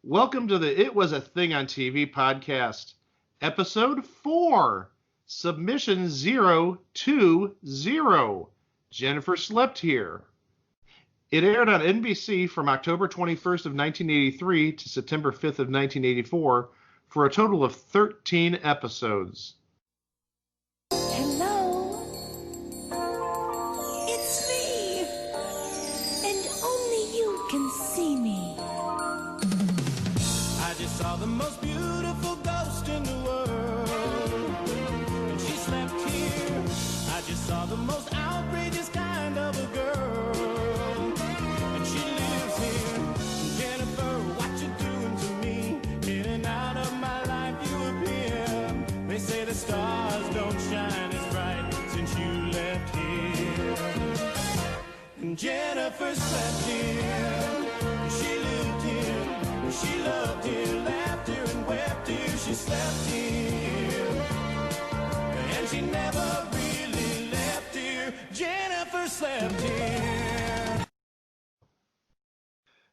Welcome to the It Was a Thing on TV podcast, episode 4, submission 020. Jennifer slept here. It aired on NBC from October 21st of 1983 to September 5th of 1984 for a total of 13 episodes. Hello? It's me! And only you can see me. I just saw the most beautiful ghost in the world. And she slept here. I just saw the most outrageous kind of a girl. And she lives here. Jennifer, what you doing to me? In and out of my life you appear. They say the stars don't shine as bright since you left here. And Jennifer slept here. She lived here. She loved here, laughed here, and wept here. She slept here, and she never really left here. Jennifer slept here.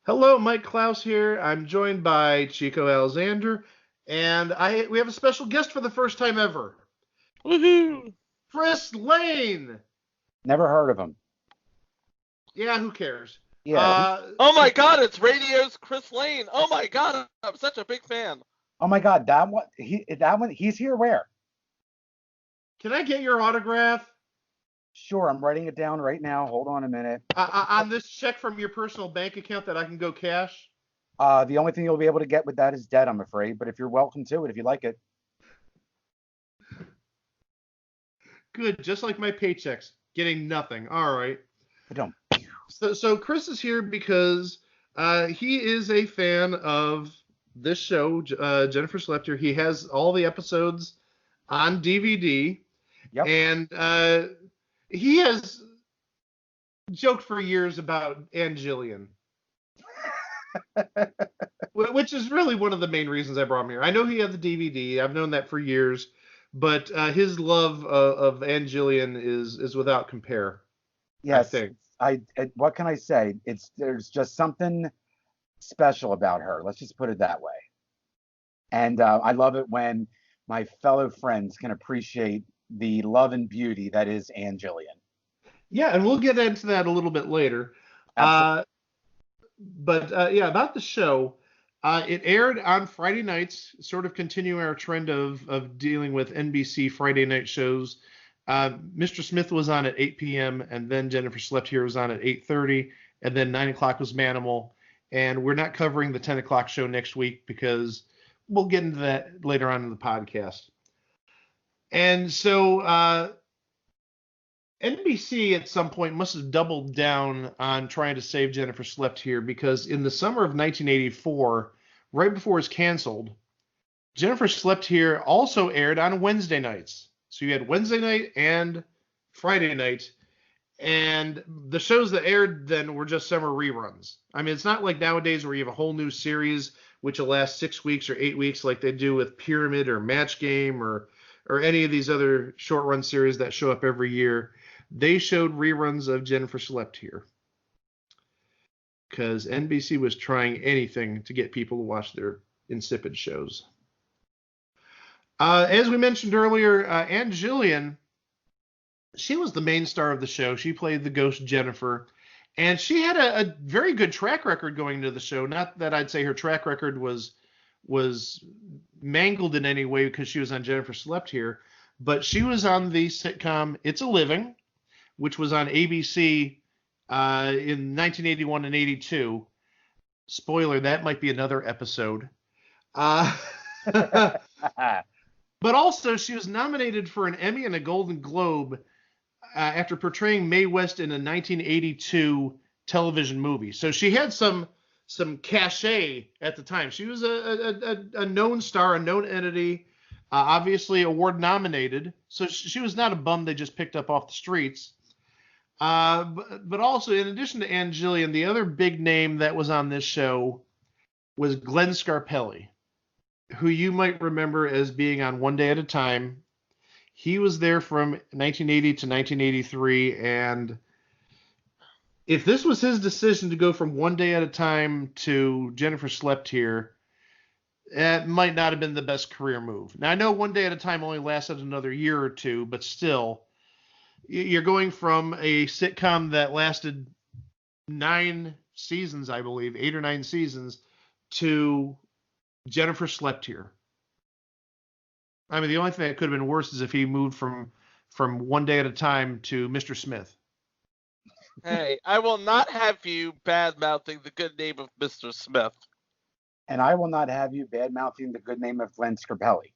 Hello, Mike Klaus here. I'm joined by Chico Alexander, and we have a special guest for the first time ever. Woohoo! Kris Lane. Never heard of him. Yeah, who cares? Yeah. Oh my God, it's radio's Kris Lane. Oh my God, I'm such a big fan. Oh my God, that one. He's here. Where? Can I get your autograph Sure, I'm writing it down right now. Hold on a minute. on this check from your personal bank account that I can go cash? The only thing you'll be able to get with that is debt, I'm afraid. But if you're welcome to it, if you like it. Good, just like my paychecks, getting nothing. All right. I don't. So Kris is here because he is a fan of this show, Jennifer Slept Here. He has all the episodes on DVD. Yep. And he has joked for years about Ann Jillian. Which is really one of the main reasons I brought him here. I know he had the DVD. I've known that for years. But his love of Ann Jillian is without compare. Yes. I think. What can I say? There's just something special about her. Let's just put it that way. And I love it when my fellow friends can appreciate the love and beauty that is Ann Jillian. Yeah, and we'll get into that a little bit later. Absolutely. But about the show, it aired on Friday nights, sort of continuing our trend of dealing with NBC Friday night shows. Mr. Smith was on at 8 p.m., and then Jennifer Slept Here was on at 8:30, and then 9 o'clock was Manimal. And we're not covering the 10 o'clock show next week because we'll get into that later on in the podcast. And so NBC at some point must have doubled down on trying to save Jennifer Slept Here because in the summer of 1984, right before it was canceled, Jennifer Slept Here also aired on Wednesday nights. So you had Wednesday night and Friday night, and the shows that aired then were just summer reruns. I mean, it's not like nowadays where you have a whole new series which will last 6 weeks or 8 weeks like they do with Pyramid or Match Game or any of these other short run series that show up every year. They showed reruns of Jennifer Slept Here because NBC was trying anything to get people to watch their insipid shows. As we mentioned earlier, Ann Jillian, she was the main star of the show. She played the ghost Jennifer, and she had a very good track record going into the show. Not that I'd say her track record was mangled in any way because she was on Jennifer Slept Here, but she was on the sitcom It's a Living, which was on ABC in 1981 and 82. Spoiler, that might be another episode. But also, she was nominated for an Emmy and a Golden Globe after portraying Mae West in a 1982 television movie. So she had some cachet at the time. She was a known star, a known entity, obviously award nominated. So she was not a bum they just picked up off the streets. But also, in addition to Ann Jillian, the other big name that was on this show was Glenn Scarpelli, who you might remember as being on One Day at a Time. He was there from 1980 to 1983, and if this was his decision to go from One Day at a Time to Jennifer Slept Here, it might not have been the best career move. Now, I know One Day at a Time only lasted another year or two, but still, you're going from a sitcom that lasted 9 seasons, I believe, 8 or 9 seasons, to Jennifer Slept Here. I mean, the only thing that could have been worse is if he moved from One Day at a Time to Mr. Smith. Hey, I will not have you bad-mouthing the good name of Mr. Smith. And I will not have you bad-mouthing the good name of Glenn Scarpelli.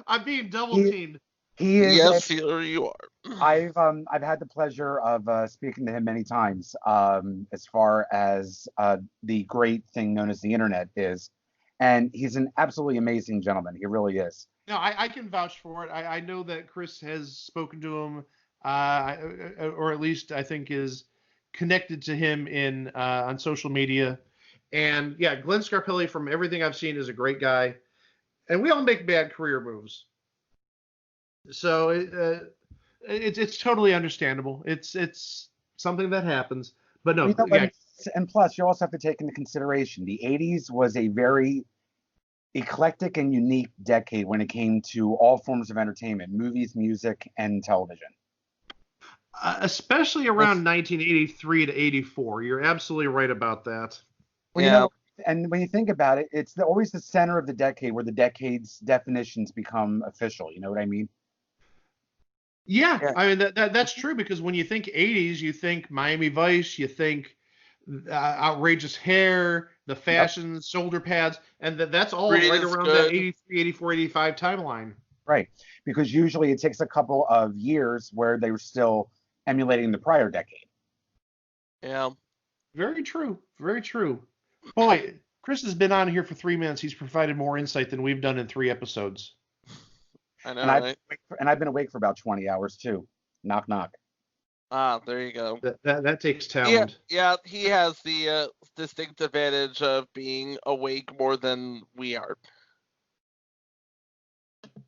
I'm being double He- teamed. He is. Yes, here you are. I've had the pleasure of speaking to him many times. As far as the great thing known as the internet is, and he's an absolutely amazing gentleman. He really is. No, I can vouch for it. I know that Kris has spoken to him, or at least I think is connected to him in on social media. And yeah, Glenn Scarpelli, from everything I've seen, is a great guy. And we all make bad career moves. So it's totally understandable. It's something that happens. But no, You know, yeah, and plus, you also have to take into consideration the '80s was a very eclectic and unique decade when it came to all forms of entertainment, movies, music, and television. especially around 1983 to 84. You're absolutely right about that. Well, Yeah. you know, and when you think about it, it's always the center of the decade where the decade's definitions become official. You know what I mean? Yeah, Yeah. I mean that's true, because when you think 80s, you think Miami Vice, you think outrageous hair, the fashion, shoulder pads, and that's all Green right is around good. that 83, 84, 85 timeline. Right. Because usually it takes a couple of years where they were still emulating the prior decade. Yeah. Very true. Very true. Boy, Kris has been on here for 3 minutes. He's provided more insight than we've done in 3 episodes. I know, And I've, right? and I've been awake for about 20 hours too. Knock, knock. Ah, there you go. That takes Yeah, talent. yeah, he has the distinct advantage of being awake more than we are.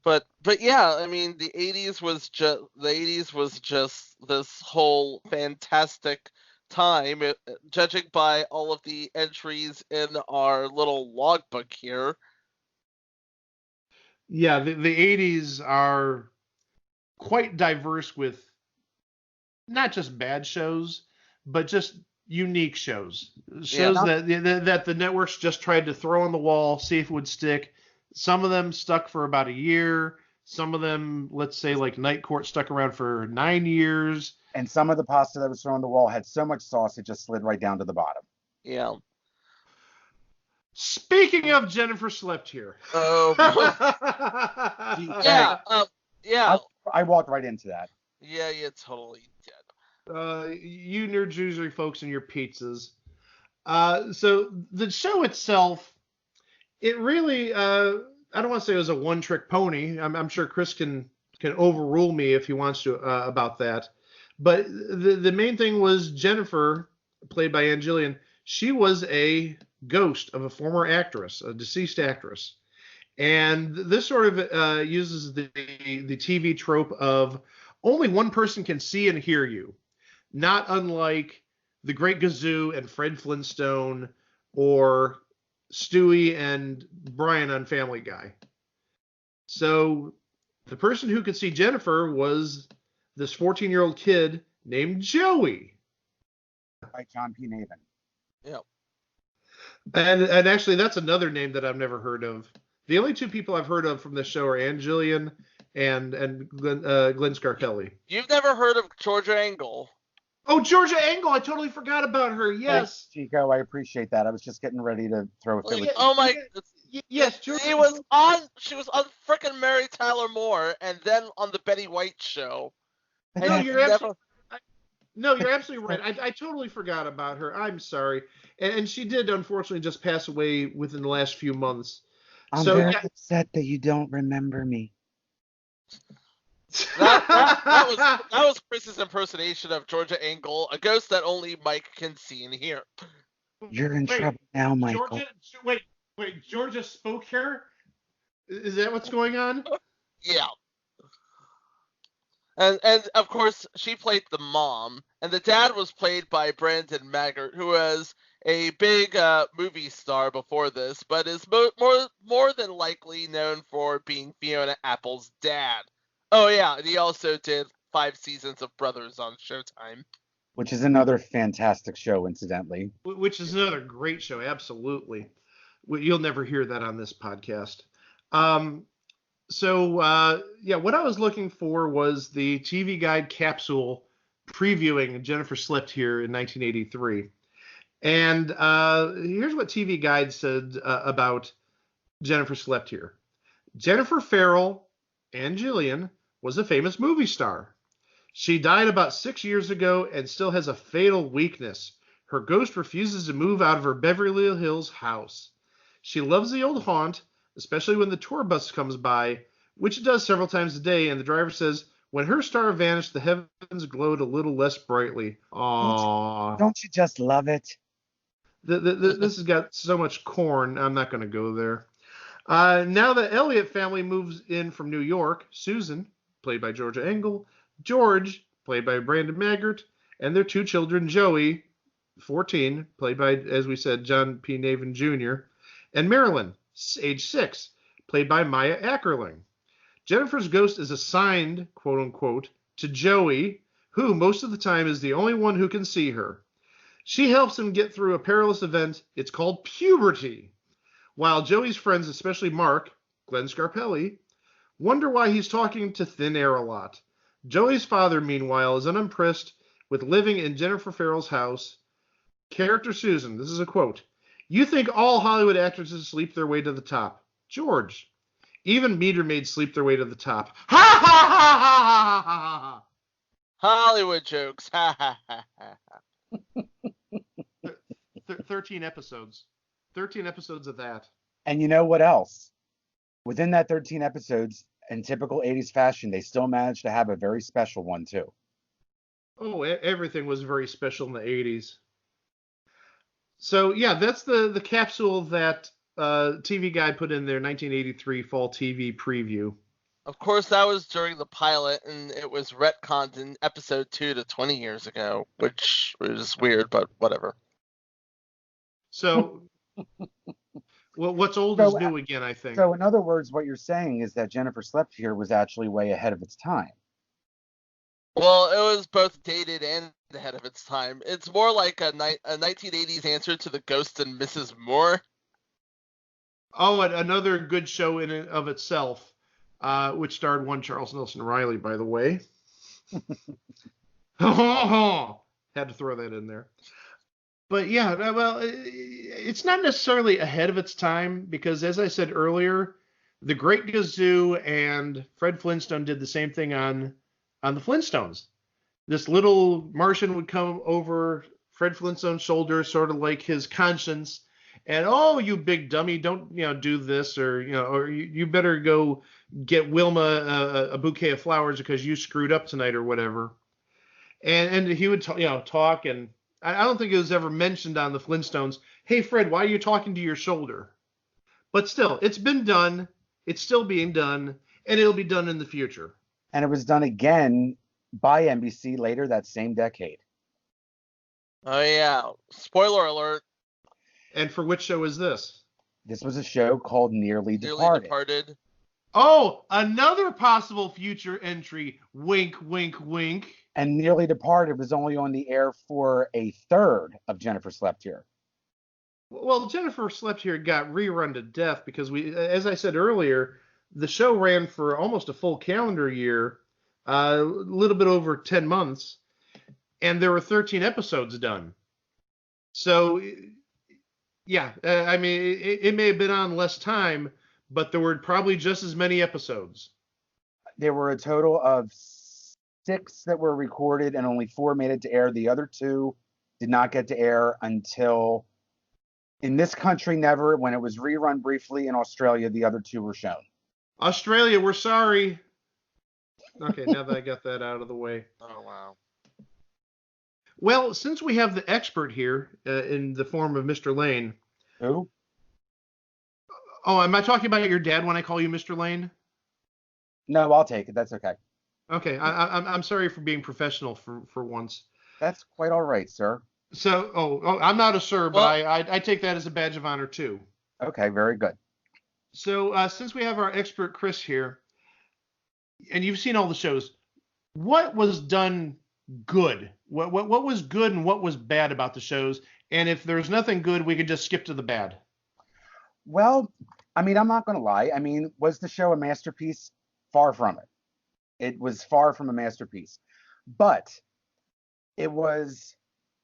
But yeah, I mean, the 80s was just this whole fantastic time, judging by all of the entries in our little logbook here. Yeah, the 80s are quite diverse with not just bad shows, but just unique shows. Shows that the networks just tried to throw on the wall, see if it would stick. Some of them stuck for about a year. Some of them, let's say like Night Court, stuck around for 9 years. And some of the pasta that was thrown on the wall had so much sauce it just slid right down to the bottom. Yeah. Speaking of Jennifer Slept Here. Oh. Yeah. Yeah. I walked right into that. Yeah, you totally did. You New Jersey folks and your pizzas. So the show itself, it really, I don't want to say it was a one-trick pony. I'm sure Kris can overrule me if he wants to about that. But the main thing was Jennifer, played by Ann Jillian. She was a ghost of a former actress, a deceased actress. And this sort of uses the TV trope of only one person can see and hear you, not unlike The Great Gazoo and Fred Flintstone, or Stewie and Brian on Family Guy. So the person who could see Jennifer was this 14-year-old kid named Joey. By John P. Navin. Yep. And actually, that's another name that I've never heard of. The only 2 people I've heard of from this show are Ann Jillian and Glenn Scarpelli. You've never heard of Georgia Engel? Oh, Georgia Engel! I totally forgot about her. Yes. Thanks, Chico, I appreciate that. I was just getting ready to throw a Philly. Oh my! Yes, Georgia. She was on frickin' Mary Tyler Moore, and then on the Betty White show. And No, you you're absolutely. No, you're absolutely right. I totally forgot about her. I'm sorry. And she did, unfortunately, just pass away within the last few months. I'm So, very yeah. upset that you don't remember me. That was Kris's impersonation of Georgia Engel, a ghost that only Mike can see and hear. You're in trouble now, Michael. Georgia spoke here? Is that what's going on? Yeah. And of course she played the mom, and the dad was played by Brandon Maggart, who was a big movie star before this, but is more than likely known for being Fiona Apple's dad. Oh yeah, and he also did 5 seasons of Brothers on Showtime. Which is another fantastic show, incidentally. Which is another great show, absolutely. You'll never hear that on this podcast. What I was looking for was the TV Guide capsule previewing Jennifer Slept Here in 1983. And here's what TV Guide said about Jennifer Slept Here. Jennifer Farrell, Ann Jillian, was a famous movie star. She died about 6 years ago and still has a fatal weakness. Her ghost refuses to move out of her Beverly Hills house. She loves the old haunt, especially when the tour bus comes by, which it does several times a day, and the driver says, when her star vanished, the heavens glowed a little less brightly. Aww. Don't you just love it? This has got so much corn, I'm not going to go there. Now the Elliott family moves in from New York. Susan, played by Georgia Engel, George, played by Brandon Maggart, and their 2 children, Joey, 14, played by, as we said, John P. Navin Jr., and Marilyn, age 6, played by Maya Ackerling. Jennifer's ghost is assigned, quote unquote, to Joey, who most of the time is the only one who can see her. She helps him get through a perilous event. It's called puberty. While Joey's friends, especially Mark, Glenn Scarpelli, wonder why he's talking to thin air a lot. Joey's father, meanwhile, is unimpressed with living in Jennifer Farrell's house. Character Susan, this is a quote, "You think all Hollywood actresses sleep their way to the top. George, even meter maids sleep their way to the top. Ha ha ha ha ha ha ha. Hollywood jokes. Ha ha ha ha. 13 episodes. 13 episodes of that. And you know what else? Within that 13 episodes, in typical 80s fashion, they still managed to have a very special one, too. Oh, everything was very special in the 80s. So, yeah, that's the capsule that TV Guide put in their 1983 fall TV preview. Of course, that was during the pilot, and it was retconned in episode 2 to 20 years ago, which was weird, but whatever. So, well, what's old is new again, I think. So, in other words, what you're saying is that Jennifer Slept Here was actually way ahead of its time. Well, it was both dated and ahead of its time. It's more like a 1980s answer to The Ghost and Mrs. Moore. Oh, another good show in and of itself, which starred one Charles Nelson Riley, by the way. Had to throw that in there. But yeah, well, it's not necessarily ahead of its time because, as I said earlier, The Great Gazoo and Fred Flintstone did the same thing on the Flintstones. This little Martian would come over Fred Flintstone's shoulder, sort of like his conscience, and oh, you big dummy, don't do this, or you better go get Wilma a bouquet of flowers because you screwed up tonight or whatever. And he would talk, and I don't think it was ever mentioned on the Flintstones. Hey Fred, why are you talking to your shoulder? But still, it's been done. It's still being done, and it'll be done in the future. And it was done again by NBC later that same decade. Oh yeah, spoiler alert. And for which show is this? This was a show called Nearly Departed. Oh, another possible future entry. Wink, wink, wink. And Nearly Departed was only on the air for a third of Jennifer Slept Here. Well, Jennifer Slept Here got rerun to death because as I said earlier, the show ran for almost a full calendar year, a little bit over 10 months, and there were 13 episodes done. So, yeah, I mean, it may have been on less time, but there were probably just as many episodes. There were a total of 6 that were recorded, and only 4 made it to air. The other 2 did not get to air until, in this country, never. When it was rerun briefly in Australia, the other 2 were shown. Australia, we're sorry. Okay, now that I got that out of the way. Oh, wow. Well, since we have the expert here in the form of Mr. Lane. Who? Oh, am I talking about your dad when I call you Mr. Lane? No, I'll take it. That's okay. Okay, I'm sorry for being professional for once. That's quite all right, sir. So, I'm not a sir, but Well, I take that as a badge of honor too. Okay, very good. So, since we have our expert Kris here, and you've seen all the shows, what was done good? What was good and what was bad about the shows? And if there's nothing good, we could just skip to the bad. Well, I mean, I'm not going to lie. I mean, was the show a masterpiece? Far from it. It was far from a masterpiece. But it was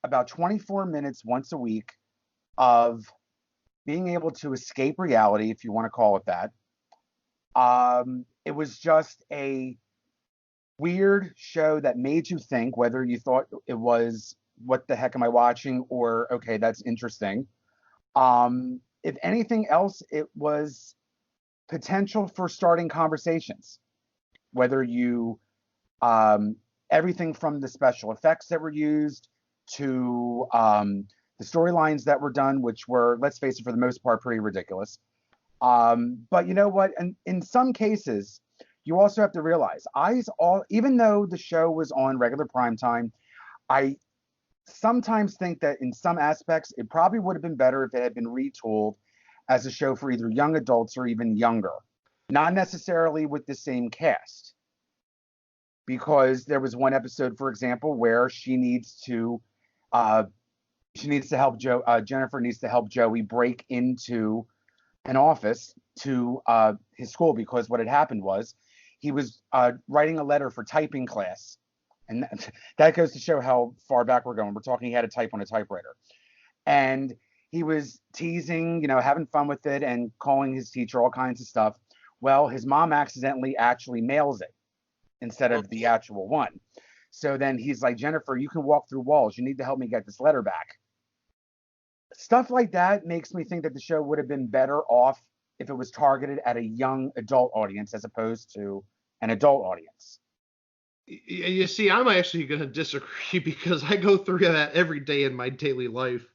about 24 minutes once a week of being able to escape reality, if you want to call it that. It was just a weird show that made you think, whether you thought it was, what the heck am I watching? Or, okay, that's interesting. If anything else, it was potential for starting conversations, whether you, everything from the special effects that were used to the storylines that were done, which were, let's face it, for the most part, pretty ridiculous. But you know what? And in some cases, you also have to realize, even though the show was on regular prime time, I sometimes think that in some aspects, it probably would have been better if it had been retooled as a show for either young adults or even younger, not necessarily with the same cast. Because there was one episode, for example, where she needs to help Jennifer needs to help Joey break into an office to his school, because what had happened was he was writing a letter for typing class. And that goes to show how far back we're going. We're talking he had to type on a typewriter. And he was teasing, having fun with it and calling his teacher all kinds of stuff. Well, his mom accidentally actually mails it instead of the actual one. So then he's like, Jennifer, you can walk through walls. You need to help me get this letter back. Stuff like that makes me think that the show would have been better off if it was targeted at a young adult audience as opposed to an adult audience. You see, I'm actually going to disagree because I go through that every day in my daily life.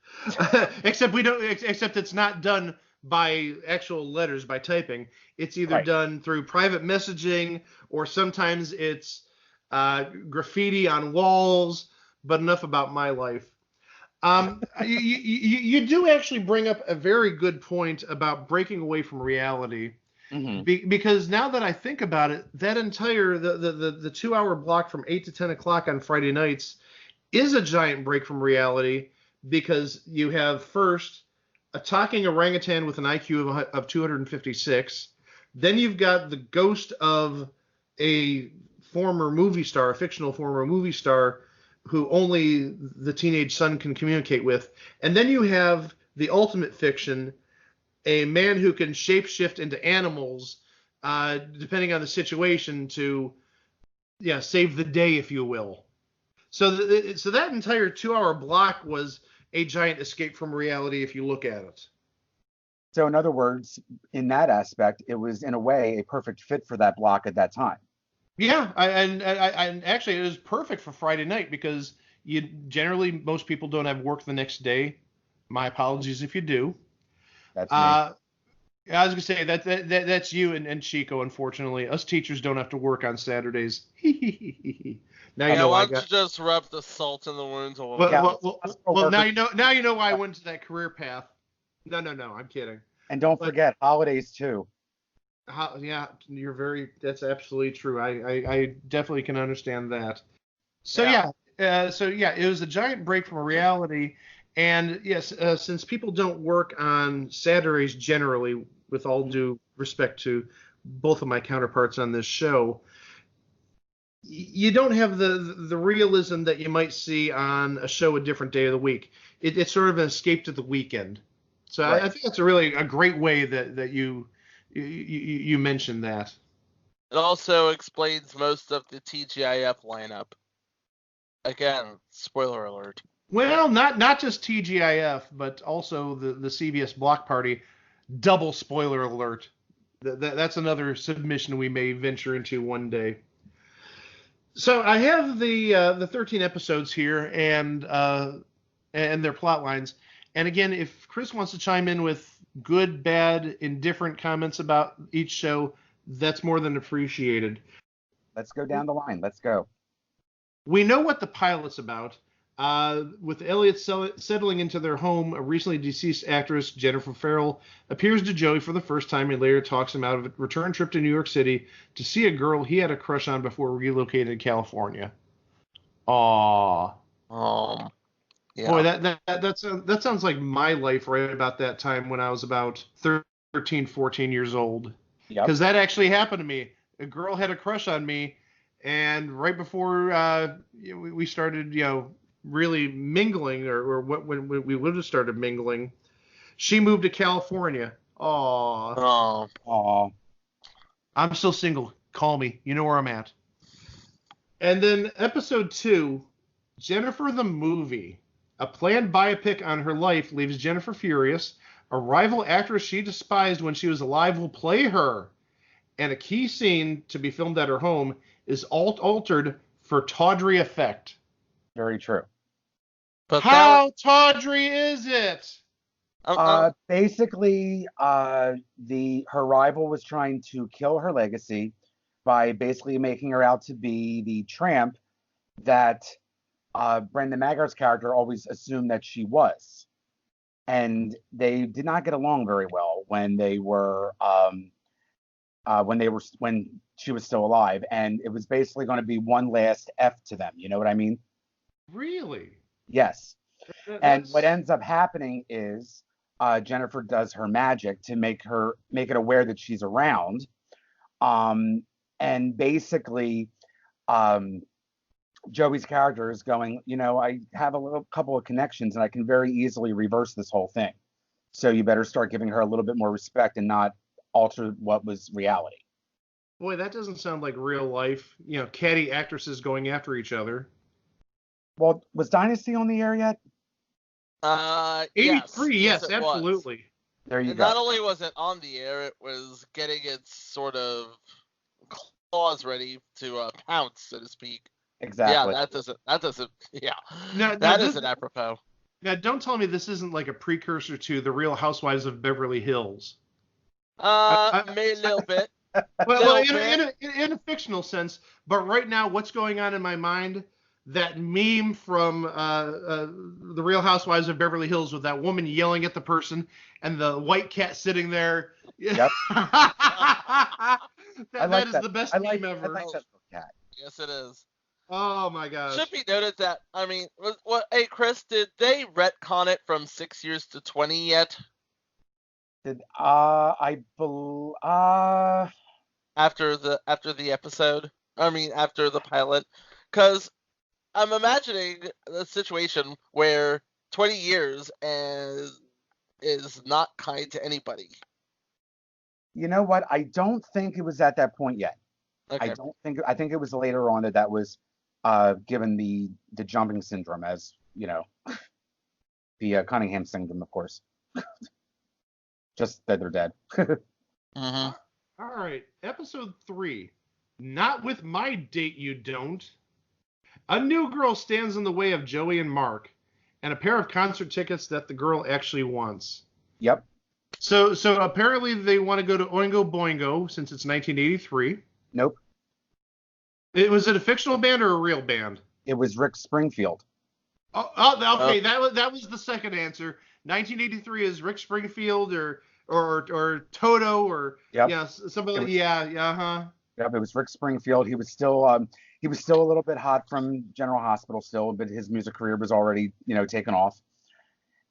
Except it's not done by actual letters, by typing. It's either done through private messaging, or sometimes it's graffiti on walls. But enough about my life. You do actually bring up a very good point about breaking away from reality. Mm-hmm. Because now that I think about it, that entire the 2 hour block from 8 to 10 o'clock on Friday nights is a giant break from reality, because you have first a talking orangutan with an IQ of 256. Then you've got the ghost of a former movie star, a fictional former movie star, who only the teenage son can communicate with. And then you have the ultimate fiction, a man who can shapeshift into animals, depending on the situation, to save the day, if you will. So that entire 2 hour block was a giant escape from reality, if you look at it. So in other words, in that aspect, it was in a way a perfect fit for that block at that time. Yeah, and actually it was perfect for Friday night, because most people don't have work the next day. My apologies if you do. That's me. I was gonna say that's you and Chico. Unfortunately, us teachers don't have to work on Saturdays. Now you know why don't you just rub the salt in the wounds a little bit. Well, now you know why I went to that career path. No, I'm kidding. And don't forget holidays too. That's absolutely true. I definitely can understand that. So it was a giant break from reality. And yes, since people don't work on Saturdays generally, with all due respect to both of my counterparts on this show, you don't have the realism that you might see on a show a different day of the week. It's sort of an escape to the weekend. So right. I think that's a great way that you mentioned that. It also explains most of the TGIF lineup. Again, spoiler alert. Well, not just TGIF, but also the CBS Block Party. Double spoiler alert. That's another submission we may venture into one day. So I have the 13 episodes here and their plot lines. And again, if Kris wants to chime in with good, bad, indifferent comments about each show, that's more than appreciated. Let's go down the line. Let's go. We know what the pilot's about. With Elliot settling into their home, a recently deceased actress, Jennifer Farrell, appears to Joey for the first time and later talks him out of a return trip to New York City to see a girl he had a crush on before relocating to California. Aww. Yeah. Boy, that sounds like my life right about that time when I was about 13, 14 years old. Yep. Because that actually happened to me. A girl had a crush on me, and right before we started, really mingling, or when we would have started mingling, she moved to California. Aww. Aw. I'm still single. Call me. You know where I'm at. And then episode 2, Jennifer the Movie. A planned biopic on her life leaves Jennifer furious. A rival actress she despised when she was alive will play her. And a key scene to be filmed at her home is altered for tawdry effect. Very true. But How tawdry is it? Basically, her rival was trying to kill her legacy by basically making her out to be the tramp that Brendan Maggard's character always assumed that she was. And they did not get along very well when she was still alive, and it was basically going to be one last F to them. You know what I mean? Really? Yes. And what ends up happening is Jennifer does her magic to make it aware that she's around, and basically Joey's character is going, I have couple of connections, and I can very easily reverse this whole thing. So you better start giving her a little bit more respect and not alter what was reality. Boy, that doesn't sound like real life. Catty actresses going after each other. Well, was Dynasty on the air yet? 83, yes, it absolutely. Was. There you and go. Not only was it on the air, it was getting its sort of claws ready to pounce, so to speak. Exactly. Yeah, that doesn't. Yeah, Now, that isn't apropos. Now, don't tell me this isn't like a precursor to The Real Housewives of Beverly Hills. Maybe a little bit. Well, in a fictional sense, but right now, what's going on in my mind? That meme from The Real Housewives of Beverly Hills with that woman yelling at the person and the white cat sitting there. Yep. that is that. the best meme ever. I like that cat. Yes, it is. Oh my gosh. Should be noted that hey Kris, did they retcon it from 6 years to 20 yet? After the episode? After the pilot? Because I'm imagining a situation where 20 years is not kind to anybody. You know what? I don't think it was at that point yet. Okay. I think it was later on that was given the jumping syndrome, as the Cunningham syndrome, of course. Just that they're dead. Mm-hmm. All right, episode 3. Not with my date, you don't. A new girl stands in the way of Joey and Mark, and a pair of concert tickets that the girl actually wants. Yep. So apparently they want to go to Oingo Boingo since it's 1983. Nope. Was it a fictional band or a real band? It was Rick Springfield. Okay. That was the second answer. 1983 is Rick Springfield or Toto or somebody. Yep, it was Rick Springfield. He was still a little bit hot from General Hospital still, but his music career was already taken off.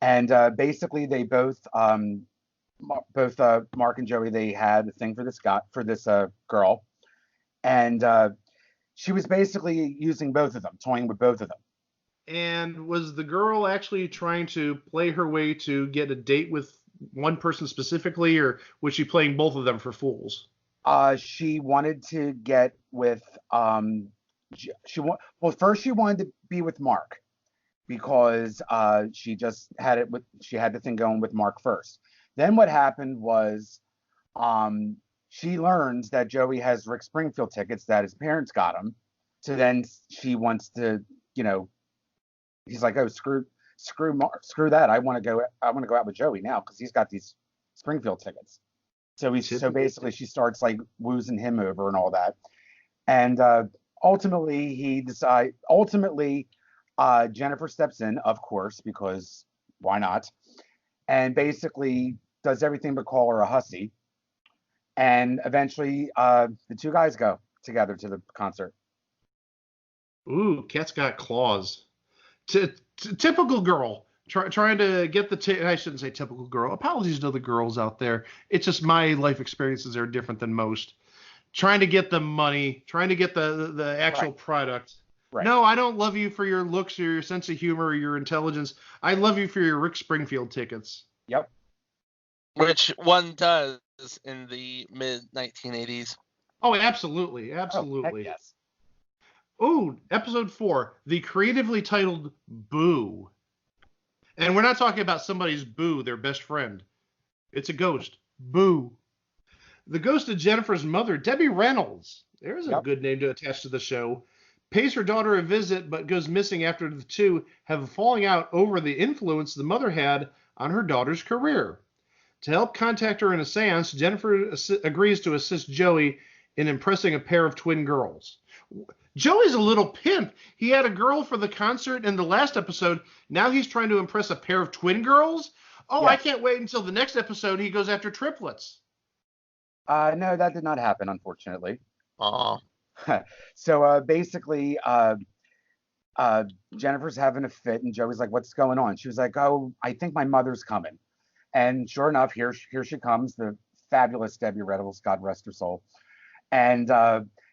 And basically they both Mark and Joey, they had a thing for this girl, and she was basically using both of them, toying with both of them. And was the girl actually trying to play her way to get a date with one person specifically, or was she playing both of them for fools? She wanted to get with first she wanted to be with Mark because she had the thing going with Mark first. Then what happened was she learns that Joey has Rick Springfield tickets that his parents got him. So then she wants to, he's like, oh, screw that. I want to go out with Joey now because he's got these Springfield tickets. So basically she starts like woozing him over and all that. And ultimately Jennifer steps in, of course, because why not? And basically does everything but call her a hussy. And eventually, the two guys go together to the concert. Ooh, cat's got claws. Typical girl. Trying to get I shouldn't say typical girl. Apologies to the girls out there. It's just my life experiences are different than most. Trying to get the money, trying to get the actual Right. product. Right. No, I don't love you for your looks or your sense of humor or your intelligence. I love you for your Rick Springfield tickets. Yep. Which one does in the mid 1980s. Oh, absolutely. Oh, heck Absolutely. yes. Ooh, episode 4, the creatively titled Boo. And we're not talking about somebody's boo, their best friend. It's a ghost. Boo. The ghost of Jennifer's mother, Debbie Reynolds. There's a Yep. good name to attach to the show. Pays her daughter a visit, but goes missing after the two have a falling out over the influence the mother had on her daughter's career. To help contact her in a seance, Jennifer agrees to assist Joey in impressing a pair of twin girls. Joey's a little pimp. He had a girl for the concert in the last episode. Now he's trying to impress a pair of twin girls? Oh, I Yes. can't wait until the next episode he goes after triplets. No, that did not happen, unfortunately. Aw. So basically, Jennifer's having a fit, and Joey's like, "What's going on?" She was like, "Oh, I think my mother's coming." And sure enough, here she comes, the fabulous Debbie Reynolds, God rest her soul. And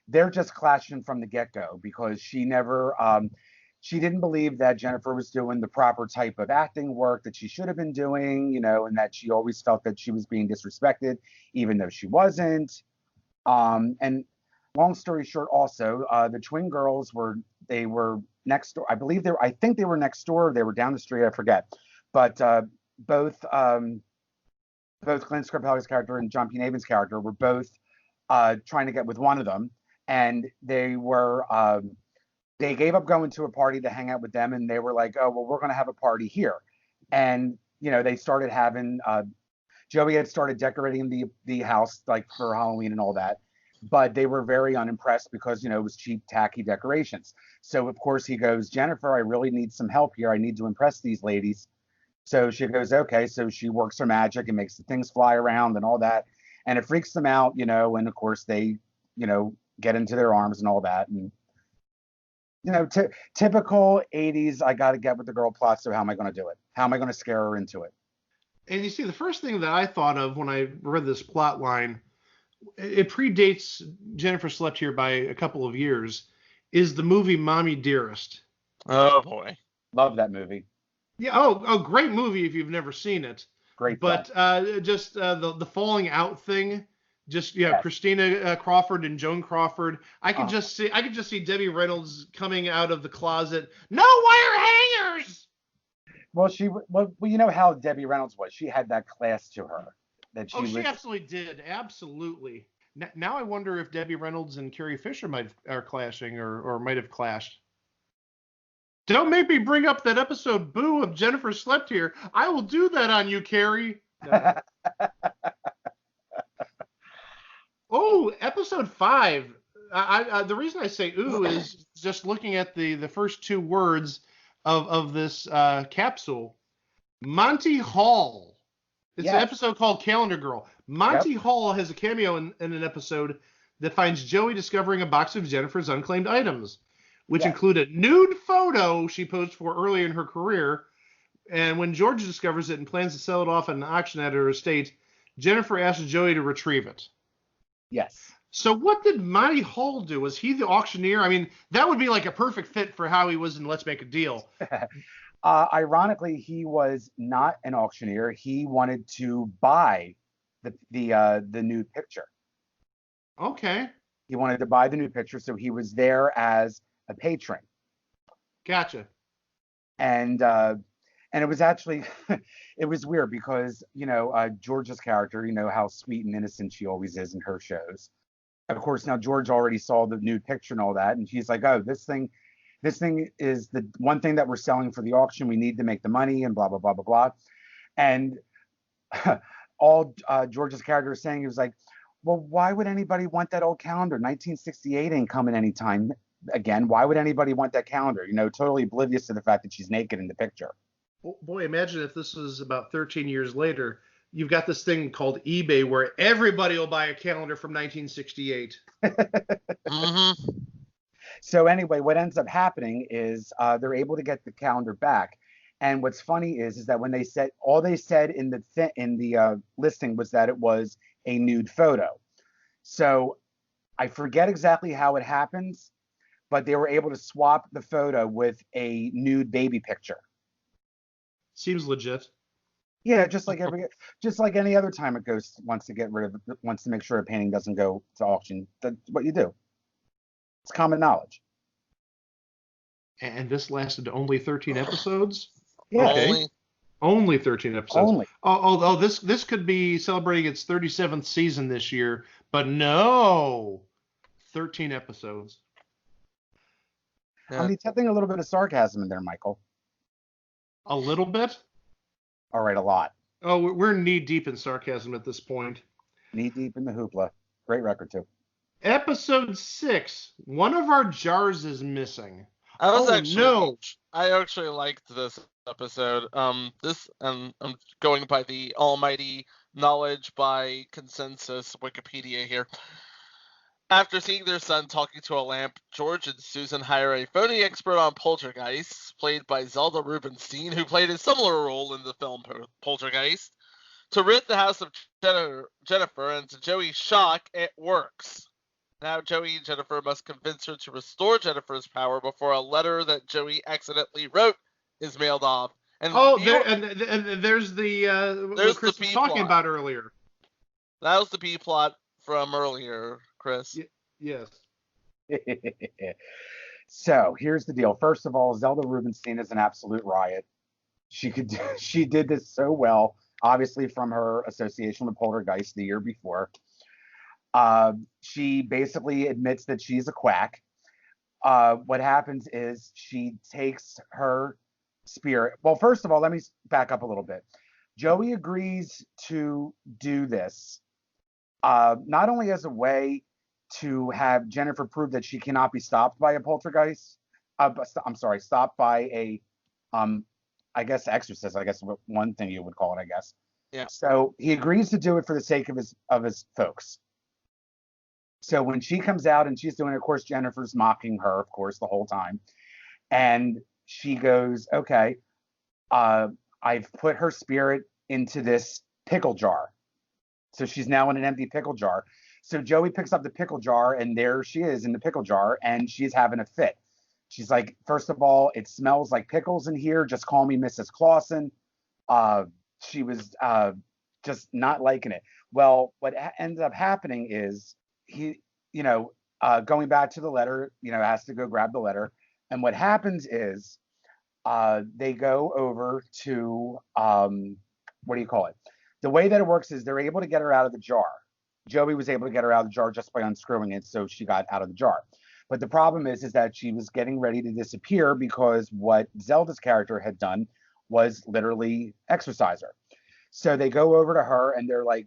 they're just clashing from the get-go because she didn't believe that Jennifer was doing the proper type of acting work that she should have been doing, and that she always felt that she was being disrespected, even though she wasn't. And long story short, also, the twin girls were next door. I think they were next door. They were down the street. I forget. But both Glenn Scarpelli's character and John P. Navin's character were both trying to get with one of them, and they gave up going to a party to hang out with them, and they were like, "Oh, well, we're going to have a party here," and they started having. Joey had started decorating the house like for Halloween and all that, but they were very unimpressed because it was cheap, tacky decorations. So of course he goes, "Jennifer, I really need some help here. I need to impress these ladies." So she goes, "Okay." So she works her magic and makes the things fly around and all that, and it freaks them out, and of course they, get into their arms and all that, and typical 80s. I got to get with the girl plot. So how am I going to do it? How am I going to scare her into it? And you see, the first thing that I thought of when I read this plot line, it predates Jennifer Slept Here by a couple of years, is the movie Mommy Dearest. Oh boy. Love that movie. Yeah, oh, great movie if you've never seen it. Great. But just the falling out thing, just Yes. Christina Crawford and Joan Crawford. I could just see Debbie Reynolds coming out of the closet. No wire hangers. Well, you know how Debbie Reynolds was. She had that class to her that she was. She absolutely did. Absolutely. Now I wonder if Debbie Reynolds and Carrie Fisher are clashing or might have clashed. Don't make me bring up that episode Boo of Jennifer Slept Here. I will do that on you, Carrie. No. Oh, episode 5. The reason I say ooh is just looking at the first two words of this capsule. Monty Hall. It's an episode called Calendar Girl. Monty Hall has a cameo in an episode that finds Joey discovering a box of Jennifer's unclaimed items, which include a nude photo she posed for earlier in her career. And when George discovers it and plans to sell it off at an auction at her estate, Jennifer asks Joey to retrieve it. Yes. So what did Monty Hall do? Was he the auctioneer? I mean, that would be like a perfect fit for how he was in Let's Make a Deal. Ironically, he was not an auctioneer. He wanted to buy the nude picture. Okay. He wanted to buy the nude picture, so he was there as a patron. Gotcha. And it was actually it was weird because George's character, how sweet and innocent she always is in her shows. Of course, now George already saw the nude picture and all that, and she's like, "Oh, this thing is the one thing that we're selling for the auction. We need to make the money and blah blah blah blah blah." And all George's character is saying, he was like, "Well, why would anybody want that old calendar? 1968 ain't coming anytime again, why would anybody want that calendar? Totally oblivious to the fact that she's naked in the picture. Boy, imagine if this was about 13 years later. You've got this thing called eBay where everybody will buy a calendar from 1968. Mm-hmm. So anyway, what ends up happening is they're able to get the calendar back. And what's funny is that when they said all they said in the listing was that it was a nude photo. So I forget exactly how it happens, but they were able to swap the photo with a nude baby picture. Seems legit. Yeah, just like any other time a ghost wants to make sure a painting doesn't go to auction. That's what you do. It's common knowledge. And this lasted only 13 episodes? Yeah. Okay. Only 13 episodes. Only. Oh, this could be celebrating its 37th season this year, but no. 13 episodes. Yeah. I'm detecting a little bit of sarcasm in there, Michael. A little bit? All right, a lot. Oh, we're knee deep in sarcasm at this point. Knee deep in the hoopla. Great record, too. Episode 6. One of our jars is missing. I actually liked this episode. I'm going by the almighty knowledge by consensus Wikipedia here. After seeing their son talking to a lamp, George and Susan hire a phony expert on poltergeists, played by Zelda Rubinstein, who played a similar role in the film Poltergeist, to rid the house of Jennifer, and to Joey's shock, it works. Now Joey and Jennifer must convince her to restore Jennifer's power before a letter that Joey accidentally wrote is mailed off. And there's what Kris was talking about earlier. That was the B plot from earlier, Kris. Yes. So here's the deal. First of all, Zelda Rubinstein is an absolute riot. She did this so well, obviously from her association with Poltergeist the year before. She basically admits that she's a quack. What happens is she takes her spirit. Well, first of all, let me back up a little bit. Joey agrees to do this, not only as a way to have Jennifer prove that she cannot be stopped by a poltergeist. Stopped by a, I guess exorcist. I guess one thing you would call it. I guess. Yeah. So he agrees to do it for the sake of his folks. So when she comes out and she's doing it, of course, Jennifer's mocking her, of course, the whole time. And she goes, okay, I've put her spirit into this pickle jar. So she's now in an empty pickle jar. So Joey picks up the pickle jar, and there she is in the pickle jar, and she's having a fit. She's like, first of all, it smells like pickles in here. Just call me Mrs. Clausen. She was just not liking it. Well, what ends up happening is he, going back to the letter, has to go grab the letter. And what happens is they go over to, what do you call it? The way that it works is they're able to get her out of the jar. Joey was able to get her out of the jar just by unscrewing it, so she got out of the jar. But the problem is that she was getting ready to disappear because what Zelda's character had done was literally exorcise her. So they go over to her and they're like,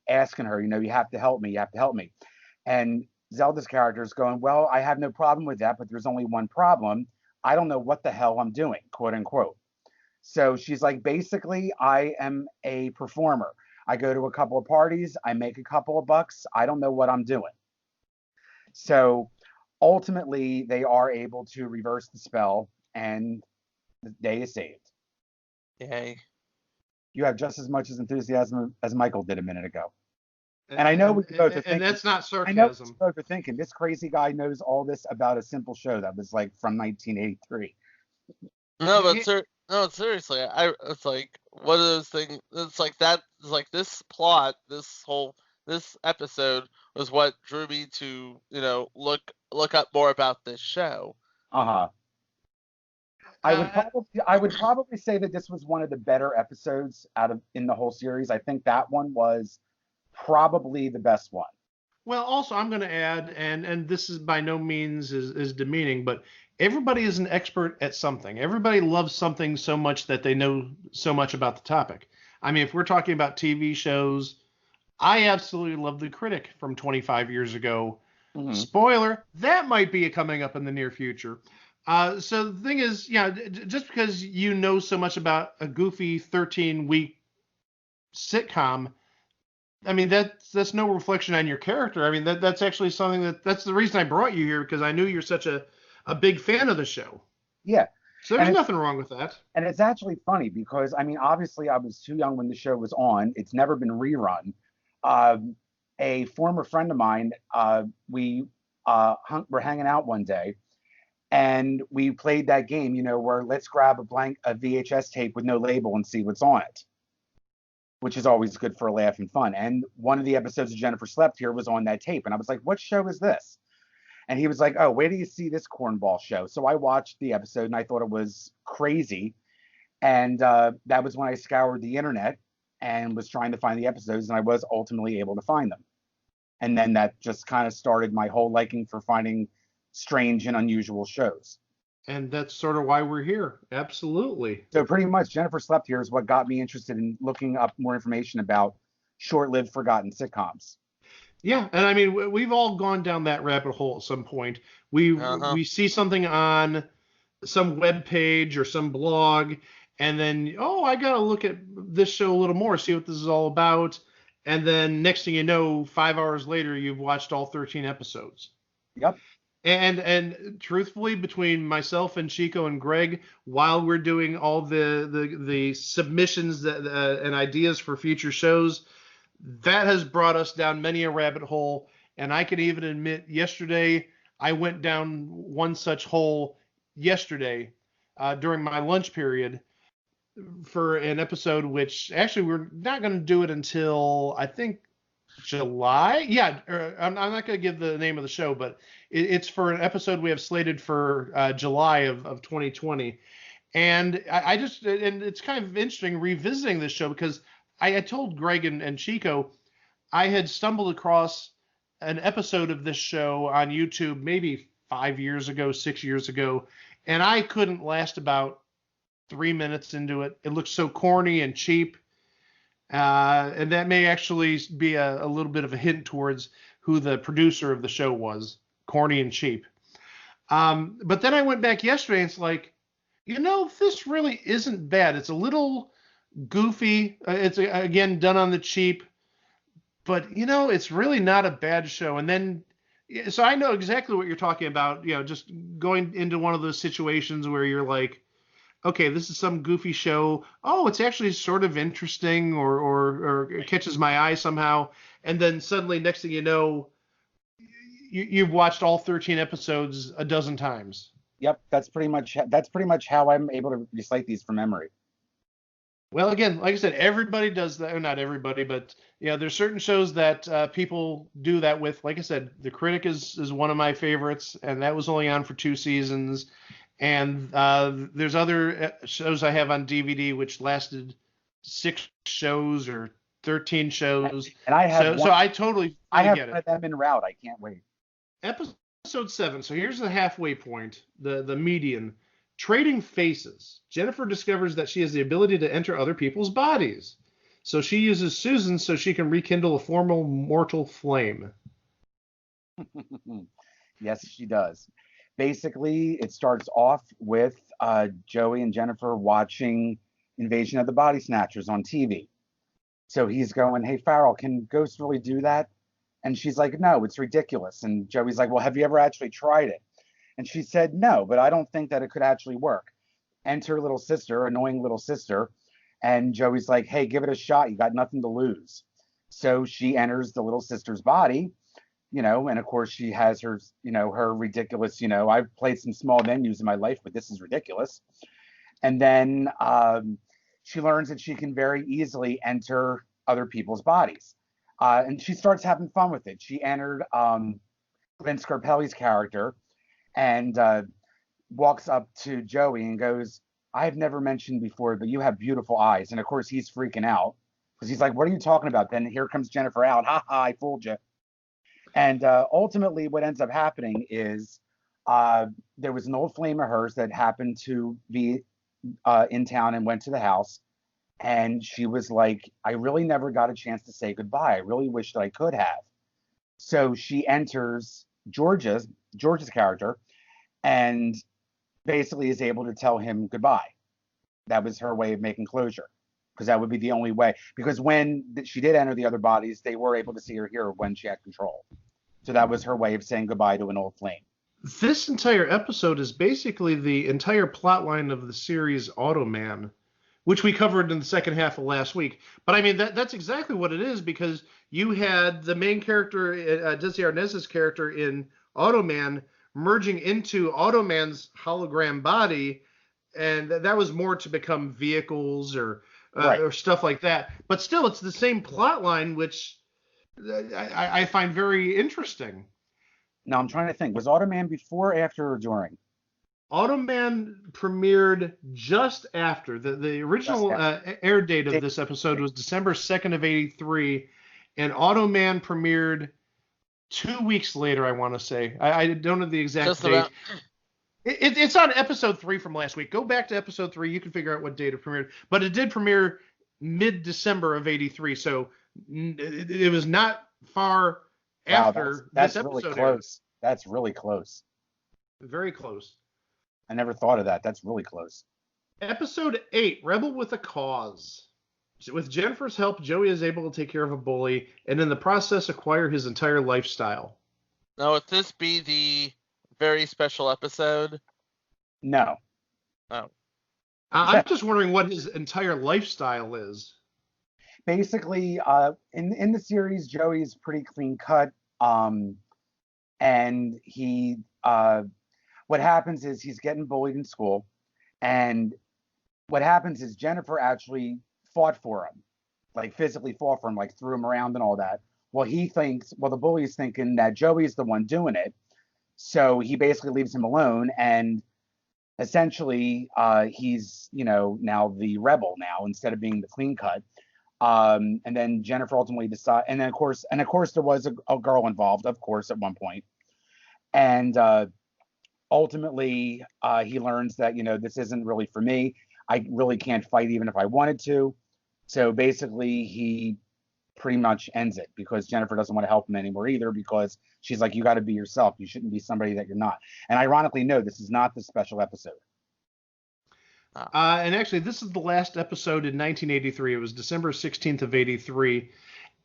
asking her, you have to help me, you have to help me. And Zelda's character is going, well, I have no problem with that, but there's only one problem. I don't know what the hell I'm doing, quote unquote. So she's like, basically, I am a performer. I go to a couple of parties. I make a couple of bucks. I don't know what I'm doing. So ultimately, they are able to reverse the spell, and the day is saved. Yay. You have just as much as enthusiasm as Michael did a minute ago. And I know what you both are thinking. And that's not sarcasm. I know what you both are thinking. This crazy guy knows all this about a simple show that was like from 1983. No, but seriously, it's like one of those things. It's like that. It's like this plot, this episode was what drew me to look up more about this show. I would probably say that this was one of the better episodes in the whole series. I think that one was probably the best one. Well, also I'm going to add, and this is by no means is demeaning, but everybody is an expert at something. Everybody loves something so much that they know so much about the topic. I mean, if we're talking about TV shows, I absolutely love The Critic from 25 years ago. Mhm. Spoiler, that might be coming up in the near future. So the thing is, just because you know so much about a goofy 13-week sitcom, I mean that's no reflection on your character. I mean that's actually something that's the reason I brought you here, because I knew you're such a big fan of the show. Yeah. So there's And nothing wrong with that. it's actually funny because I mean, obviously, I was too young when the show was on. It's never been rerun. Um, a former friend of mine, we were hanging out one day, and we played that game, where let's grab a VHS tape with no label and see what's on it, which is always good for a laugh and fun. And one of the episodes of Jennifer Slept Here was on that tape, and I was like, "What show is this?" And he was like, "Oh, where do you see this cornball show?" So I watched the episode, and I thought it was crazy. And that was when I scoured the internet and was trying to find the episodes, and I was ultimately able to find them. And then that just kind of started my whole liking for finding strange and unusual shows. And that's sort of why we're here. Absolutely. So pretty much Jennifer Slept Here is what got me interested in looking up more information about short-lived forgotten sitcoms. Yeah, and I mean we've all gone down that rabbit hole at some point. We Uh-huh. we see something on some web page or some blog, and then I gotta look at this show a little more, see what this is all about, and then next thing you know, 5 hours later, you've watched all 13 episodes. Yep. And truthfully, between myself and Chico and Greg, while we're doing all the submissions and ideas for future shows, that has brought us down many a rabbit hole. And I can even admit, yesterday I went down one such hole yesterday during my lunch period for an episode, which actually we're not going to do it until I think July. Yeah, I'm not going to give the name of the show, but it's for an episode we have slated for July of 2020. And and it's kind of interesting revisiting this show, because I had told Greg and Chico I had stumbled across an episode of this show on YouTube maybe 5 years ago, 6 years ago, and I couldn't last about 3 minutes into it. It looked so corny and cheap. And that may actually be a little bit of a hint towards who the producer of the show was, corny and cheap. But then I went back yesterday, and it's like, this really isn't bad. It's a little goofy. It's, again, done on the cheap. But, it's really not a bad show. And then, so I know exactly what you're talking about, just going into one of those situations where you're like, okay, this is some goofy show. Oh, it's actually sort of interesting, or it catches my eye somehow. And then suddenly, next thing you know, you've watched all 13 episodes a dozen times. Yep. That's pretty much how I'm able to recite these from memory. Well, again, like I said, everybody does that. Or not everybody, but there's certain shows that people do that with. Like I said, The Critic is one of my favorites, and that was only on for 2 seasons. And there's other shows I have on DVD which lasted 6 shows or 13 shows. And I have so I totally I have get one it. of them en route. I can't wait. Episode 7. So here's the halfway point, the median. Trading Faces. Jennifer discovers that she has the ability to enter other people's bodies. So she uses Susan so she can rekindle a former mortal flame. Yes, she does. Basically, it starts off with Joey and Jennifer watching Invasion of the Body Snatchers on TV. So he's going, "Hey, Farrell, can ghosts really do that?" And she's like, "No, it's ridiculous." And Joey's like, "Well, have you ever actually tried it?" And she said, "No, but I don't think that it could actually work." Enter little sister, annoying little sister. And Joey's like, "Hey, give it a shot. You got nothing to lose." So she enters the little sister's body, and of course she has her, her ridiculous, I've played some small venues in my life, but this is ridiculous. And then she learns that she can very easily enter other people's bodies. And she starts having fun with it. She entered Glenn Scarpelli's character and walks up to Joey and goes, "I've never mentioned before, but you have beautiful eyes." And of course he's freaking out because he's like, "What are you talking about?" Then here comes Jennifer out. "Ha ha, I fooled you." And ultimately, what ends up happening is there was an old flame of hers that happened to be in town and went to the house. And she was like, "I really never got a chance to say goodbye. I really wish that I could have." So she enters George's character, and basically is able to tell him goodbye. That was her way of making closure, because that would be the only way. Because when she did enter the other bodies, they were able to see her here when she had control. So that was her way of saying goodbye to an old flame. This entire episode is basically the entire plot line of the series Automan, which we covered in the second half of last week. But I mean, that's exactly what it is, because you had the main character, Desi Arnaz's character in Automan, merging into Automan's hologram body, and that was more to become vehicles or stuff like that. But still, it's the same plot line, which I find very interesting. Now I'm trying to think, was Automan before, after, or during? Automan premiered just after. The original air date of this episode was December 2nd of 83, and Automan premiered 2 weeks later, I want to say. I don't know the exact Just date. about. It's on episode 3 from last week. Go back to episode 3. You can figure out what date it premiered. But it did premiere mid-December of 83, so it was not far after that's this episode. Really close. That's really close. Very close. I never thought of that. That's really close. Episode 8, Rebel with a Cause. With Jennifer's help, Joey is able to take care of a bully, and in the process acquire his entire lifestyle. Now, would this be the very special episode? No. Oh. I'm just wondering what his entire lifestyle is. Basically, in the series, Joey's pretty clean cut, and he what happens is he's getting bullied in school, and what happens is Jennifer actually fought for him, like physically fought for him, like threw him around and all that. Well, the bully is thinking that Joey's the one doing it, so he basically leaves him alone, and essentially he's now the rebel now instead of being the clean cut. And then Jennifer ultimately decides, and of course there was a girl involved, of course, at one point, and ultimately he learns that this isn't really for me. I really can't fight even if I wanted to. So basically he pretty much ends it, because Jennifer doesn't want to help him anymore either, because she's like, you got to be yourself. You shouldn't be somebody that you're not. And ironically, no, this is not the special episode. And actually, this is the last episode in 1983. It was December 16th of 83.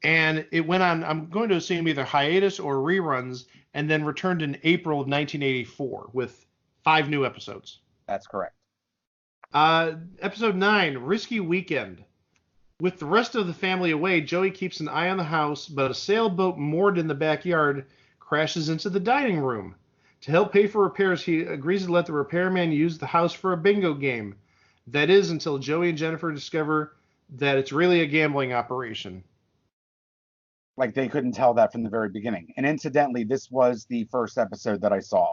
And it went on, I'm going to assume, either hiatus or reruns, and then returned in April of 1984 with 5 new episodes. That's correct. Episode 9, Risky Weekend. With the rest of the family away, Joey keeps an eye on the house, but a sailboat moored in the backyard crashes into the dining room. To help pay for repairs, he agrees to let the repairman use the house for a bingo game. That is, until Joey and Jennifer discover that it's really a gambling operation. Like they couldn't tell that from the very beginning. And incidentally, this was the first episode that I saw.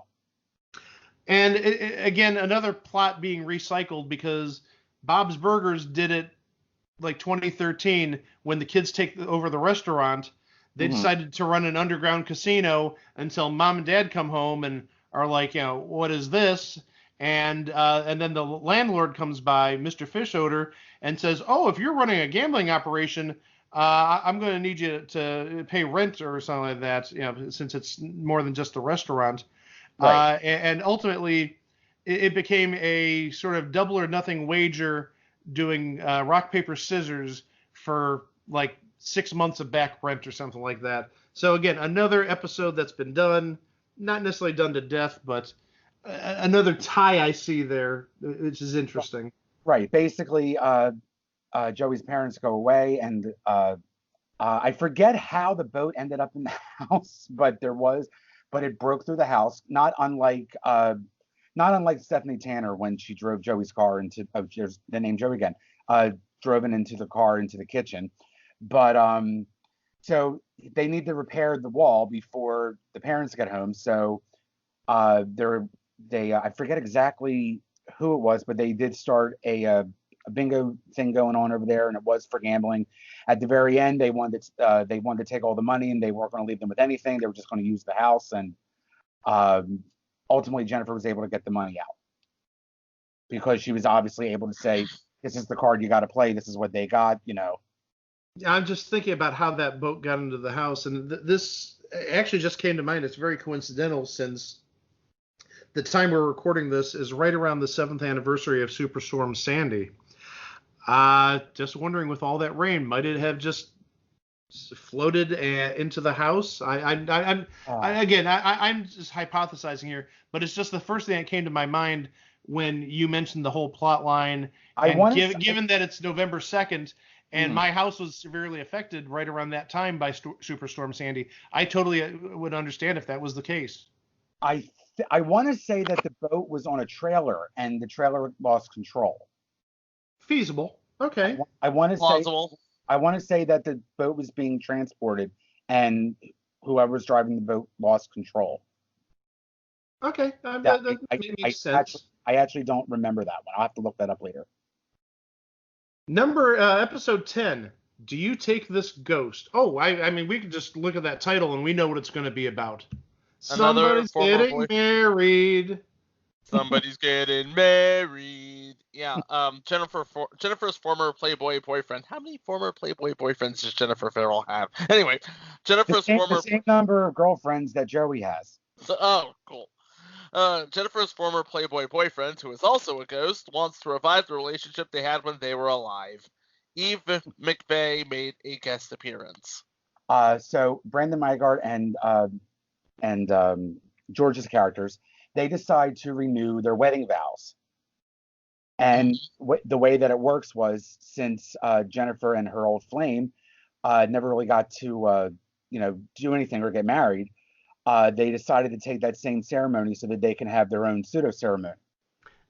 And again, another plot being recycled, because Bob's Burgers did it like 2013 when the kids take over the restaurant. They decided to run an underground casino until mom and dad come home and are like, what is this? And then the landlord comes by, Mr. Fishoder, and says, oh, if you're running a gambling operation, I'm going to need you to pay rent or something like that, since it's more than just a restaurant. Right. And ultimately, it became a sort of double or nothing wager, doing rock, paper, scissors for like 6 months of back rent or something like that. So again, another episode that's been done, not necessarily done to death, but another tie I see there, which is interesting. Right. Basically, Joey's parents go away, and I forget how the boat ended up in the house, but it broke through the house, not unlike Stephanie Tanner when she drove Joey's car into, there's the name Joey again, drove it into the car into the kitchen. But so they need to repair the wall before the parents get home. So I forget exactly who it was, but they did start a bingo thing going on over there, and it was for gambling. At the very end, they wanted to take all the money, and they weren't going to leave them with anything. They were just going to use the house, and ultimately Jennifer was able to get the money out, because she was obviously able to say, this is the card you got to play. This is what they got, I'm just thinking about how that boat got into the house, and this actually just came to mind. It's very coincidental since the time we're recording this is right around the 7th anniversary of Superstorm Sandy. Just wondering, with all that rain, might it have just floated into the house? I'm just hypothesizing here, but it's just the first thing that came to my mind when you mentioned the whole plot line. And given that it's November 2nd, and my house was severely affected right around that time by Superstorm Sandy, I totally would understand if that was the case. I want to say that the boat was on a trailer and the trailer lost control. Feasible. Okay. I want to say Plausible. I want to say that the boat was being transported and whoever was driving the boat lost control. Okay. That makes sense. I actually don't remember that one. I'll have to look that up later. Episode 10. Do you take this ghost? Oh, I mean, we could just look at that title and we know what it's going to be about. Another Somebody's getting married. Somebody's getting married. Yeah. Jennifer's former Playboy boyfriend. How many former Playboy boyfriends does Jennifer Farrell have? Anyway, Jennifer's the same number of girlfriends that Joey has. Cool. Jennifer's former Playboy boyfriend, who is also a ghost, wants to revive the relationship they had when they were alive. Eve McVeigh made a guest appearance. So Brandon Mygart and George's characters, they decide to renew their wedding vows. And the way that it works was, since Jennifer and her old flame never really got to do anything or get married, they decided to take that same ceremony so that they can have their own pseudo ceremony.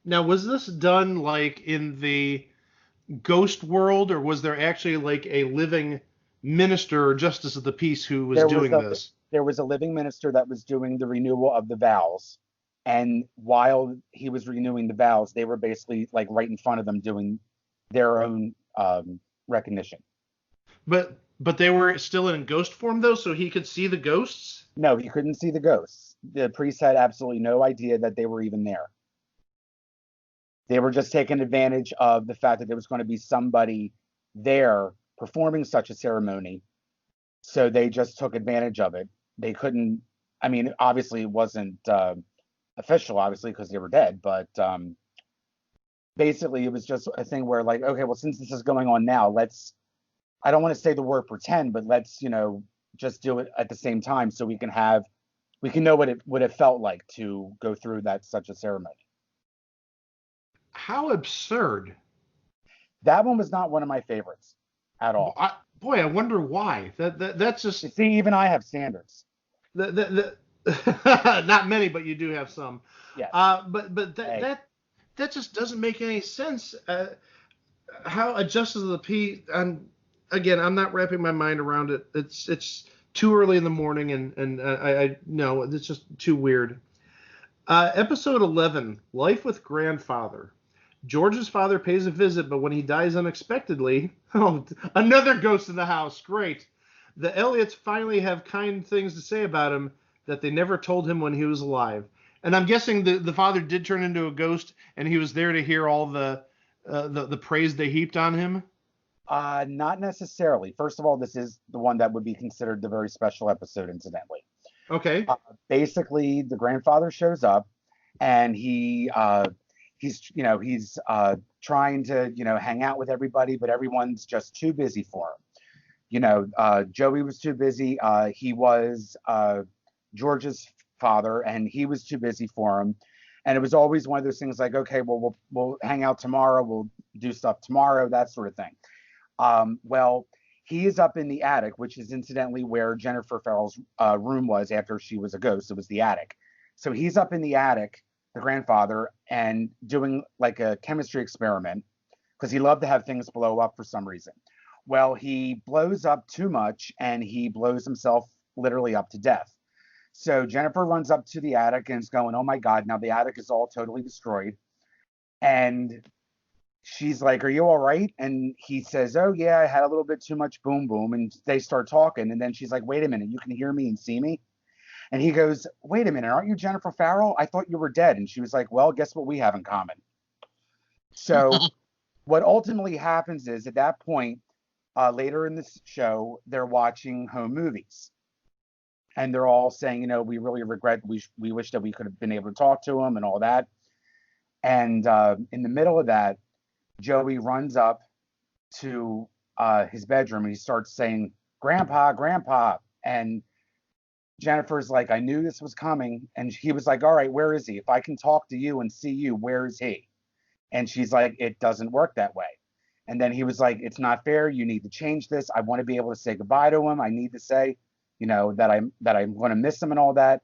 Now, was this done like in the ghost world, or was there actually like a living minister or justice of the peace who was doing this? There was a living minister that was doing the renewal of the vows. And while he was renewing the vows, they were basically like right in front of them doing their own recognition. But they were still in ghost form, though, so he could see the ghosts? No, he couldn't see the ghosts. The priest had absolutely no idea that they were even there. They were just taking advantage of the fact that there was going to be somebody there performing such a ceremony. So they just took advantage of it. They couldn't, I mean, obviously it wasn't official, obviously, because they were dead, but basically it was just a thing where, like, okay, well, since this is going on now, I don't want to say the word pretend, but let's, just do it at the same time so we can know what it felt like to go through such a ceremony. How absurd. That one was not one of my favorites at all. I wonder why. That's just... See, even I have standards. Not many, but you do have some. Yes. But that just doesn't make any sense. How a justice of the peace... Again, I'm not wrapping my mind around it. It's too early in the morning, and I no, it's just too weird. Episode 11, Life with Grandfather. George's father pays a visit, but when he dies unexpectedly, another ghost in the house. Great. The Elliots finally have kind things to say about him that they never told him when he was alive. And I'm guessing the father did turn into a ghost, and he was there to hear all the praise they heaped on him. Not necessarily. First of all, this is the one that would be considered the very special episode, incidentally. Okay. Basically, the grandfather shows up, and he's trying to hang out with everybody, but everyone's just too busy for him. Joey was too busy. He was George's father, and he was too busy for him. And it was always one of those things like, okay, well, we'll hang out tomorrow, we'll do stuff tomorrow, that sort of thing. Well, he is up in the attic, which is incidentally where Jennifer Farrell's room was after she was a ghost. It was the attic. So he's up in the attic, the grandfather, and doing like a chemistry experiment because he loved to have things blow up for some reason. Well, he blows up too much and he blows himself literally up to death. So Jennifer runs up to the attic and is going, oh my God, now the attic is all totally destroyed. And she's like, are you all right? And he says, oh yeah, I had a little bit too much boom boom. And they start talking. And then she's like, wait a minute, you can hear me and see me? And he goes, wait a minute, aren't you Jennifer Farrell? I thought you were dead. And she was like, well, guess what we have in common? So what ultimately happens is at that point, later in this show, they're watching home movies. and they're all saying, we really regret, we wish that we could have been able to talk to him and all that. And in the middle of that, Joey runs up to his bedroom and he starts saying, "Grandpa, Grandpa." And Jennifer's like, "I knew this was coming." And he was like, "All right, where is he? If I can talk to you and see you, where is he?" And she's like, "It doesn't work that way." And then he was like, "It's not fair. You need to change this. I want to be able to say goodbye to him. I need to say, that I'm going to miss him and all that."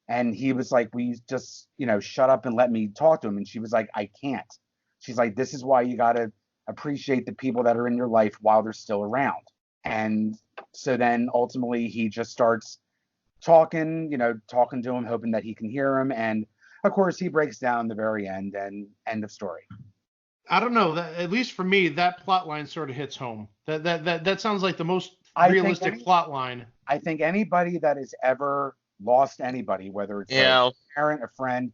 And he was like, "Will you just, shut up and let me talk to him?" And she was like, "I can't." She's like, "This is why you got to appreciate the people that are in your life while they're still around." And so then ultimately he just starts talking to him, hoping that he can hear him. And of course he breaks down the very end, and end of story. I don't know. At least for me, that plot line sort of hits home. That sounds like the most realistic plot line. I think anybody that has ever lost anybody, whether it's a parent, a friend,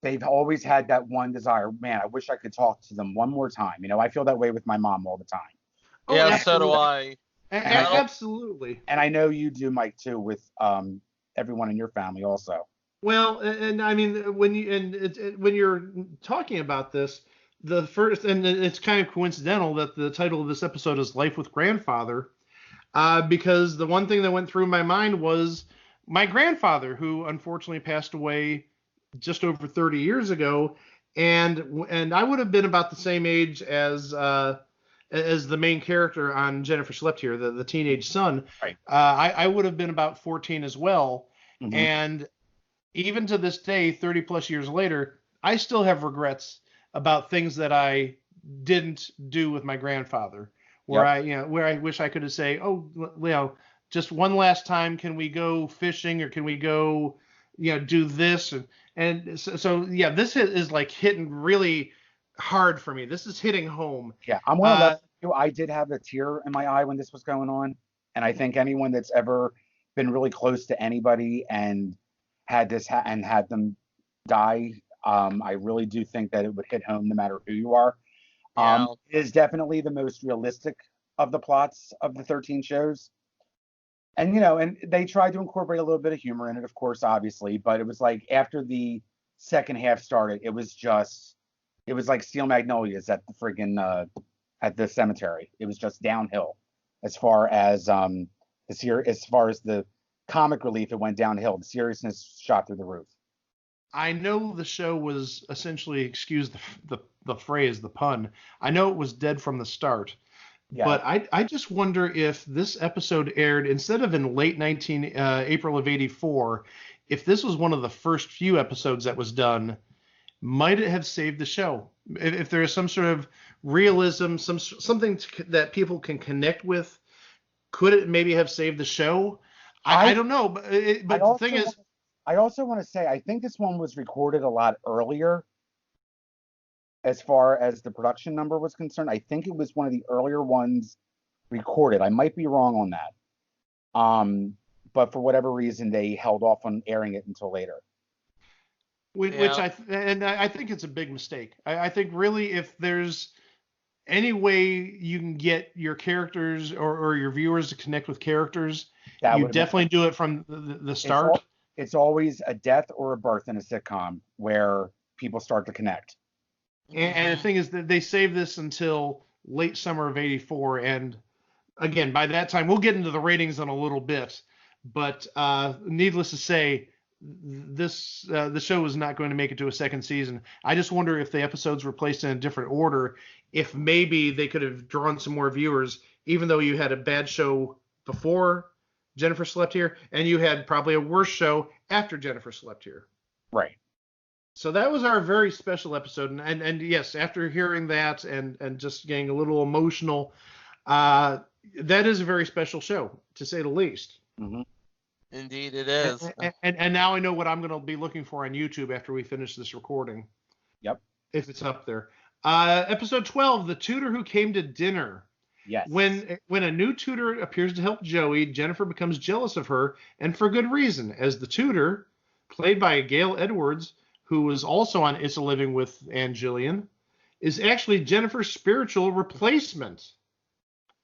they've always had that one desire. Man, I wish I could talk to them one more time. I feel that way with my mom all the time. Yeah, so do I. Absolutely. And I know you do, Mike, too, with everyone in your family also. Well, and I mean, when you're talking about this, the first, and it's kind of coincidental that the title of this episode is Life with Grandfather, because the one thing that went through my mind was my grandfather, who unfortunately passed away just over 30 years ago, and I would have been about the same age as the main character on Jennifer Slept Here, the teenage son. Right. I would have been about 14 as well, Mm-hmm. and even to this day, 30 plus years later, I still have regrets about things that I didn't do with my grandfather, where I wish I could have said, "Oh, just one last time, can we go fishing, or can we go, do this?" And so this is like hitting really hard for me. This is hitting home. Yeah, I'm one of those. I did have a tear in my eye when this was going on, and I think anyone that's ever been really close to anybody and had this and had them die, I really do think that it would hit home no matter who you are. It is definitely the most realistic of the plots of the 13 shows. And, and they tried to incorporate a little bit of humor in it, of course, obviously, but it was like after the second half started, it was like Steel Magnolias at the friggin' at the cemetery. It was just downhill as far as the comic relief. It went downhill. The seriousness shot through the roof. I know the show was essentially, excuse the phrase, the pun, I know it was dead from the start. Yeah. But I just wonder if this episode aired instead of in late April of '84, if this was one of the first few episodes that was done, might it have saved the show? If there is some sort of realism, something that people can connect with, could it maybe have saved the show? I don't know. But the thing is, I also want to say, I think this one was recorded a lot earlier as far as the production number was concerned. I think it was one of the earlier ones recorded. I might be wrong on that. But for whatever reason, they held off on airing it until later. Which I think it's a big mistake. I think really if there's any way you can get your characters or your viewers to connect with characters, you definitely do it from the start. It's always a death or a birth in a sitcom where people start to connect. And the thing is that they saved this until late summer of '84, and again, by that time, we'll get into the ratings in a little bit, but needless to say, the show was not going to make it to a second season. I just wonder if the episodes were placed in a different order, if maybe they could have drawn some more viewers, even though you had a bad show before Jennifer Slept Here, and you had probably a worse show after Jennifer Slept Here. Right. So that was our very special episode, and yes, after hearing that and just getting a little emotional, that is a very special show, to say the least. Mm-hmm. Indeed it is. And now I know what I'm going to be looking for on YouTube after we finish this recording. Yep. If it's up there. Episode 12, The Tutor Who Came to Dinner. Yes. When a new tutor appears to help Joey, Jennifer becomes jealous of her, and for good reason, as the tutor, played by Gail Edwards, who was also on It's a Living with Ann Jillian, is actually Jennifer's spiritual replacement.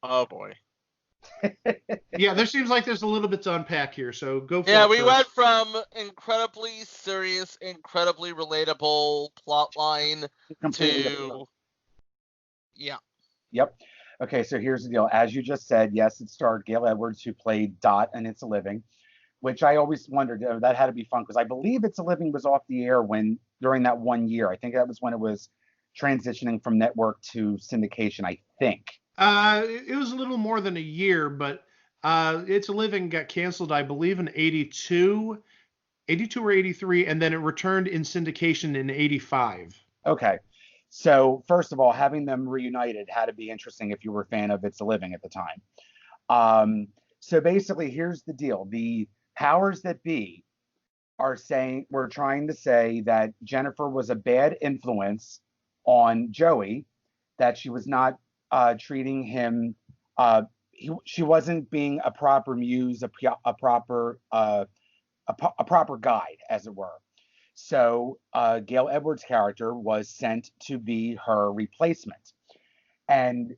Oh, boy. Yeah, there seems like there's a little bit to unpack here, so go for Yeah, it we first. went from incredibly serious, incredibly relatable plotline Completely. to yeah. Yep. Okay, so here's the deal. As you just said, yes, it starred Gail Edwards, who played Dot and It's a Living, which I always wondered, that had to be fun because I believe It's a Living was off the air when during that 1 year. I think that was when it was transitioning from network to syndication, I think. It was a little more than a year, but It's a Living got canceled, I believe, in 82, 82 or 83, and then it returned in syndication in 85. Okay. So first of all, having them reunited had to be interesting if you were a fan of It's a Living at the time. So basically, here's the deal. The powers that be we're trying to say that Jennifer was a bad influence on Joey, that she was not treating him, she wasn't being a proper muse, a proper guide, as it were. So Gail Edwards' character was sent to be her replacement. And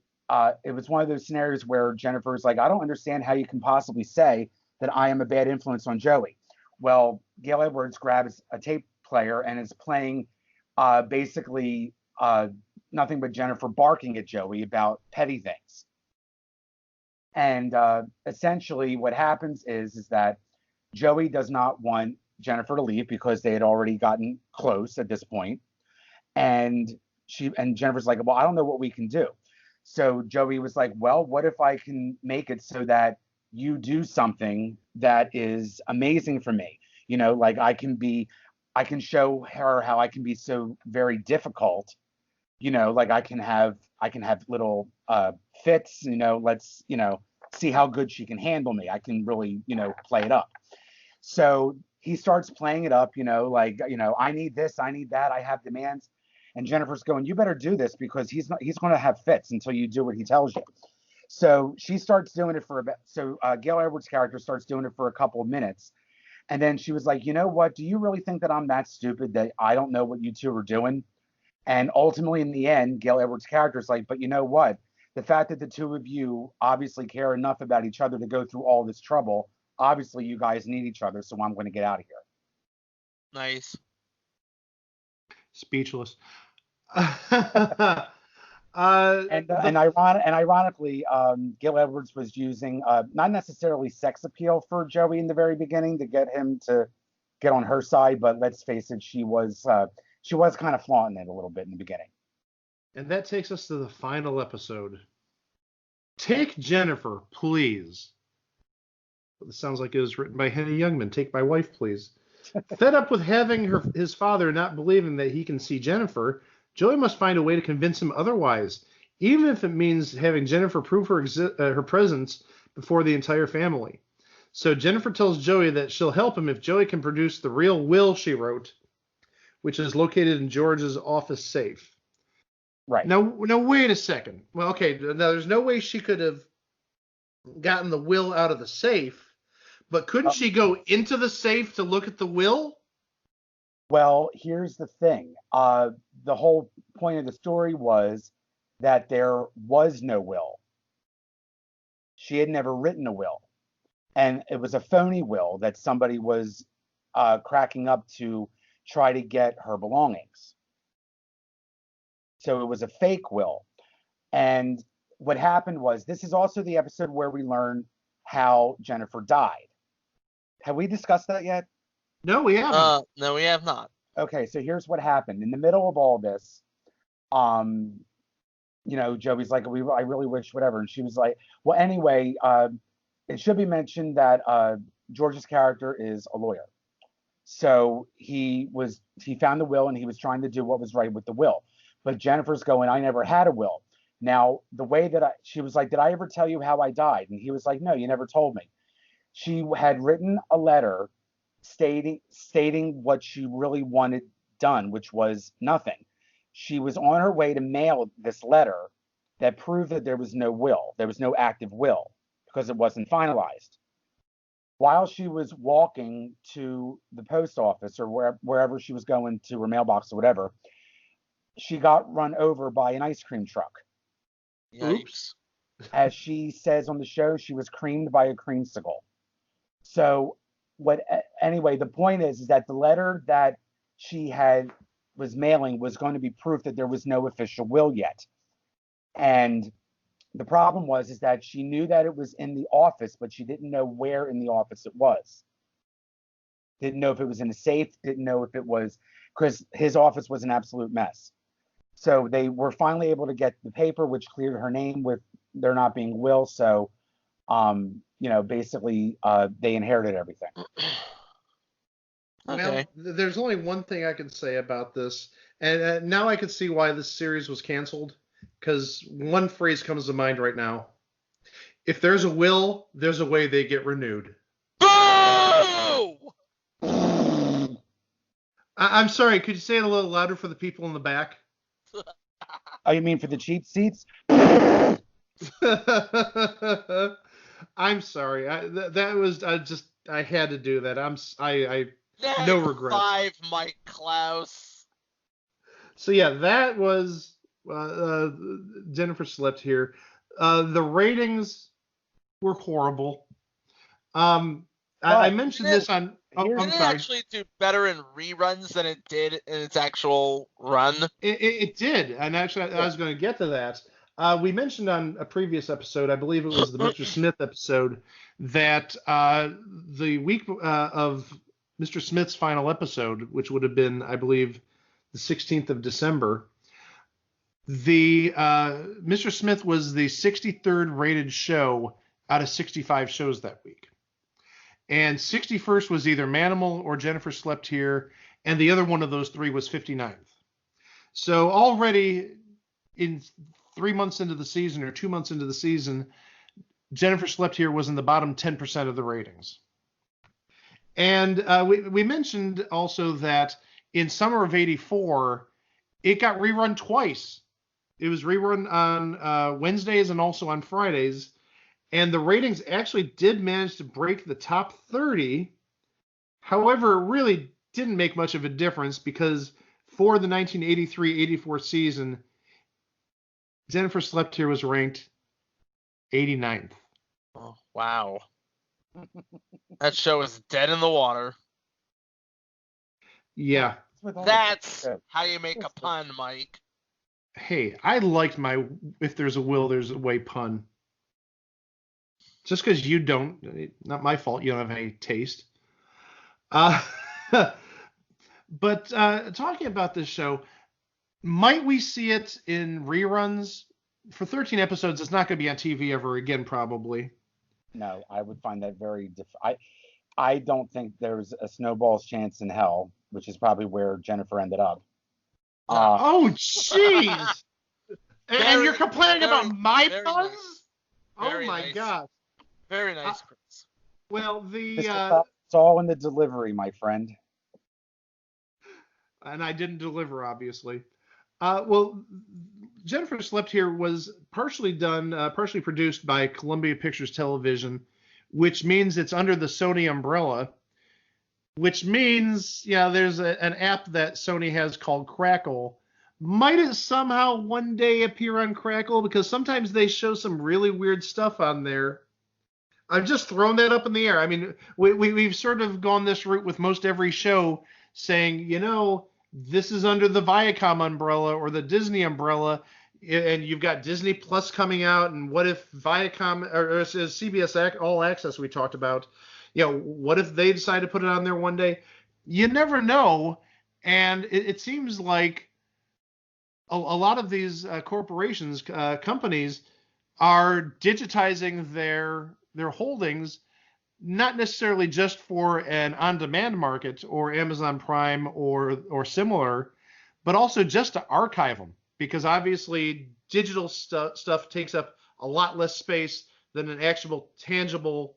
it was one of those scenarios where Jennifer's like, I don't understand how you can possibly say that I am a bad influence on Joey. Well, Gail Edwards grabs a tape player and is playing basically nothing but Jennifer barking at Joey about petty things. And essentially what happens is that Joey does not want Jennifer to leave because they had already gotten close at this point. And Jennifer's like, well, I don't know what we can do. So Joey was like, well, what if I can make it so that you do something that is amazing for me? You know, like I can show her how I can be so very difficult. You know, like I can have little fits, let's, see how good she can handle me. I can really, play it up. So he starts playing it up, like, I need this, I need that, I have demands. And Jennifer's going, you better do this because he's going to have fits until you do what he tells you. So she starts doing it Gail Edwards' character starts doing it for a couple of minutes. And then she was like, you know what? Do you really think that I'm that stupid that I don't know what you two are doing? And ultimately, in the end, Gail Edwards' character is like, but you know what? The fact that the two of you obviously care enough about each other to go through all this trouble, obviously you guys need each other, so I'm going to get out of here. Speechless. Ironically, Gil Edwards was using not necessarily sex appeal for Joey in the very beginning to get him to get on her side, but let's face it, she was kind of flaunting it a little bit in the beginning. And that takes us to the final episode. Take Jennifer, please. This sounds like it was written by Henny Youngman. Take my wife, please. Fed up with having his father not believing that he can see Jennifer, Joey must find a way to convince him otherwise, even if it means having Jennifer prove her presence before the entire family. So Jennifer tells Joey that she'll help him if Joey can produce the real will she wrote, which is located in George's office safe. Right. Now, wait a second. Well, okay, now there's no way she could have gotten the will out of the safe, but couldn't she go into the safe to look at the will? Well, here's the thing. The whole point of the story was that there was no will. She had never written a will. And it was a phony will that somebody was cracking up to try to get her belongings. So it was a fake will. And what happened was, this is also the episode where we learn how Jennifer died. Have we discussed that yet? No, we haven't. No, we have not. Okay, so here's what happened. In the middle of all this, Joey's like, I really wish whatever. And she was like, well, anyway, it should be mentioned that George's character is a lawyer. So he found the will and he was trying to do what was right with the will. But Jennifer's going, I never had a will. Now, the way that she was like, did I ever tell you how I died? And he was like, no, you never told me. She had written a letter stating what she really wanted done, which was nothing. She was on her way to mail this letter that proved that there was no will. There was no active will because it wasn't finalized. While she was walking to the post office or wherever she was going, to her mailbox or whatever, she got run over by an ice cream truck. Yikes. as she says on the show, she was creamed by a creamsicle. So anyway, the point is that the letter that she was mailing was going to be proof that there was no official will yet. And the problem is that she knew that it was in the office, but she didn't know where in the office it was. Didn't know if it was in a safe, didn't know if it was, because his office was an absolute mess. So they were finally able to get the paper, which cleared her name with there not being will. So, basically, they inherited everything. Okay. Well, there's only one thing I can say about this, and now I can see why this series was canceled, because one phrase comes to mind right now. If there's a will, there's a way they get renewed. Boo! I'm sorry, could you say it a little louder for the people in the back? Oh, you mean for the cheap seats? I'm sorry. That was I had to do that. I no regrets. 5, Mike Klaus. So yeah, that was Jennifer Slept Here. The ratings were horrible. I mentioned this on. I'm Did it sorry. actually do better in reruns than it did in its actual run? It did, and actually, I was going to get to that. We mentioned on a previous episode, I believe it was the Mr. Smith episode, that the week of Mr. Smith's final episode, which would have been, I believe, the 16th of December, the Mr. Smith was the 63rd rated show out of 65 shows that week. And 61st was either Manimal or Jennifer Slept Here, and the other one of those three was 59th. So already in 3 months into the season or 2 months into the season, Jennifer Slept Here was in the bottom 10% of the ratings. And we mentioned also that in summer of '84, it got rerun twice. It was rerun on Wednesdays and also on Fridays. And the ratings actually did manage to break the top 30. However, it really didn't make much of a difference because for the 1983-84 season, Jennifer Slept Here was ranked 89th. Oh, wow. That show is dead in the water. Yeah. That's how you make a pun, Mike. Hey, I liked my "If There's a Will, There's a Way" pun. Just because you don't, not my fault, you don't have any taste. But talking about this show, might we see it in reruns? For 13 episodes, it's not going to be on TV ever again, probably. No, I would find that very I don't think there's a snowball's chance in hell, which is probably where Jennifer ended up. Oh, jeez! And you're complaining about my puns? Nice. Oh, my God. Very nice, Chris. Well, It's all in the delivery, my friend. And I didn't deliver, obviously. Well, Jennifer Slept Here was partially produced by Columbia Pictures Television, which means it's under the Sony umbrella, which means, there's an app that Sony has called Crackle. Might it somehow one day appear on Crackle? Because sometimes they show some really weird stuff on there. I've just thrown that up in the air. I mean, we've sort of gone this route with most every show, saying, this is under the Viacom umbrella or the Disney umbrella, and you've got Disney Plus coming out, and what if Viacom or CBS All Access we talked about, what if they decide to put it on there one day? You never know, and it seems like a lot of these corporations, companies, are digitizing their holdings, not necessarily just for an on-demand market or Amazon Prime or similar, but also just to archive them, because obviously digital stuff takes up a lot less space than an actual tangible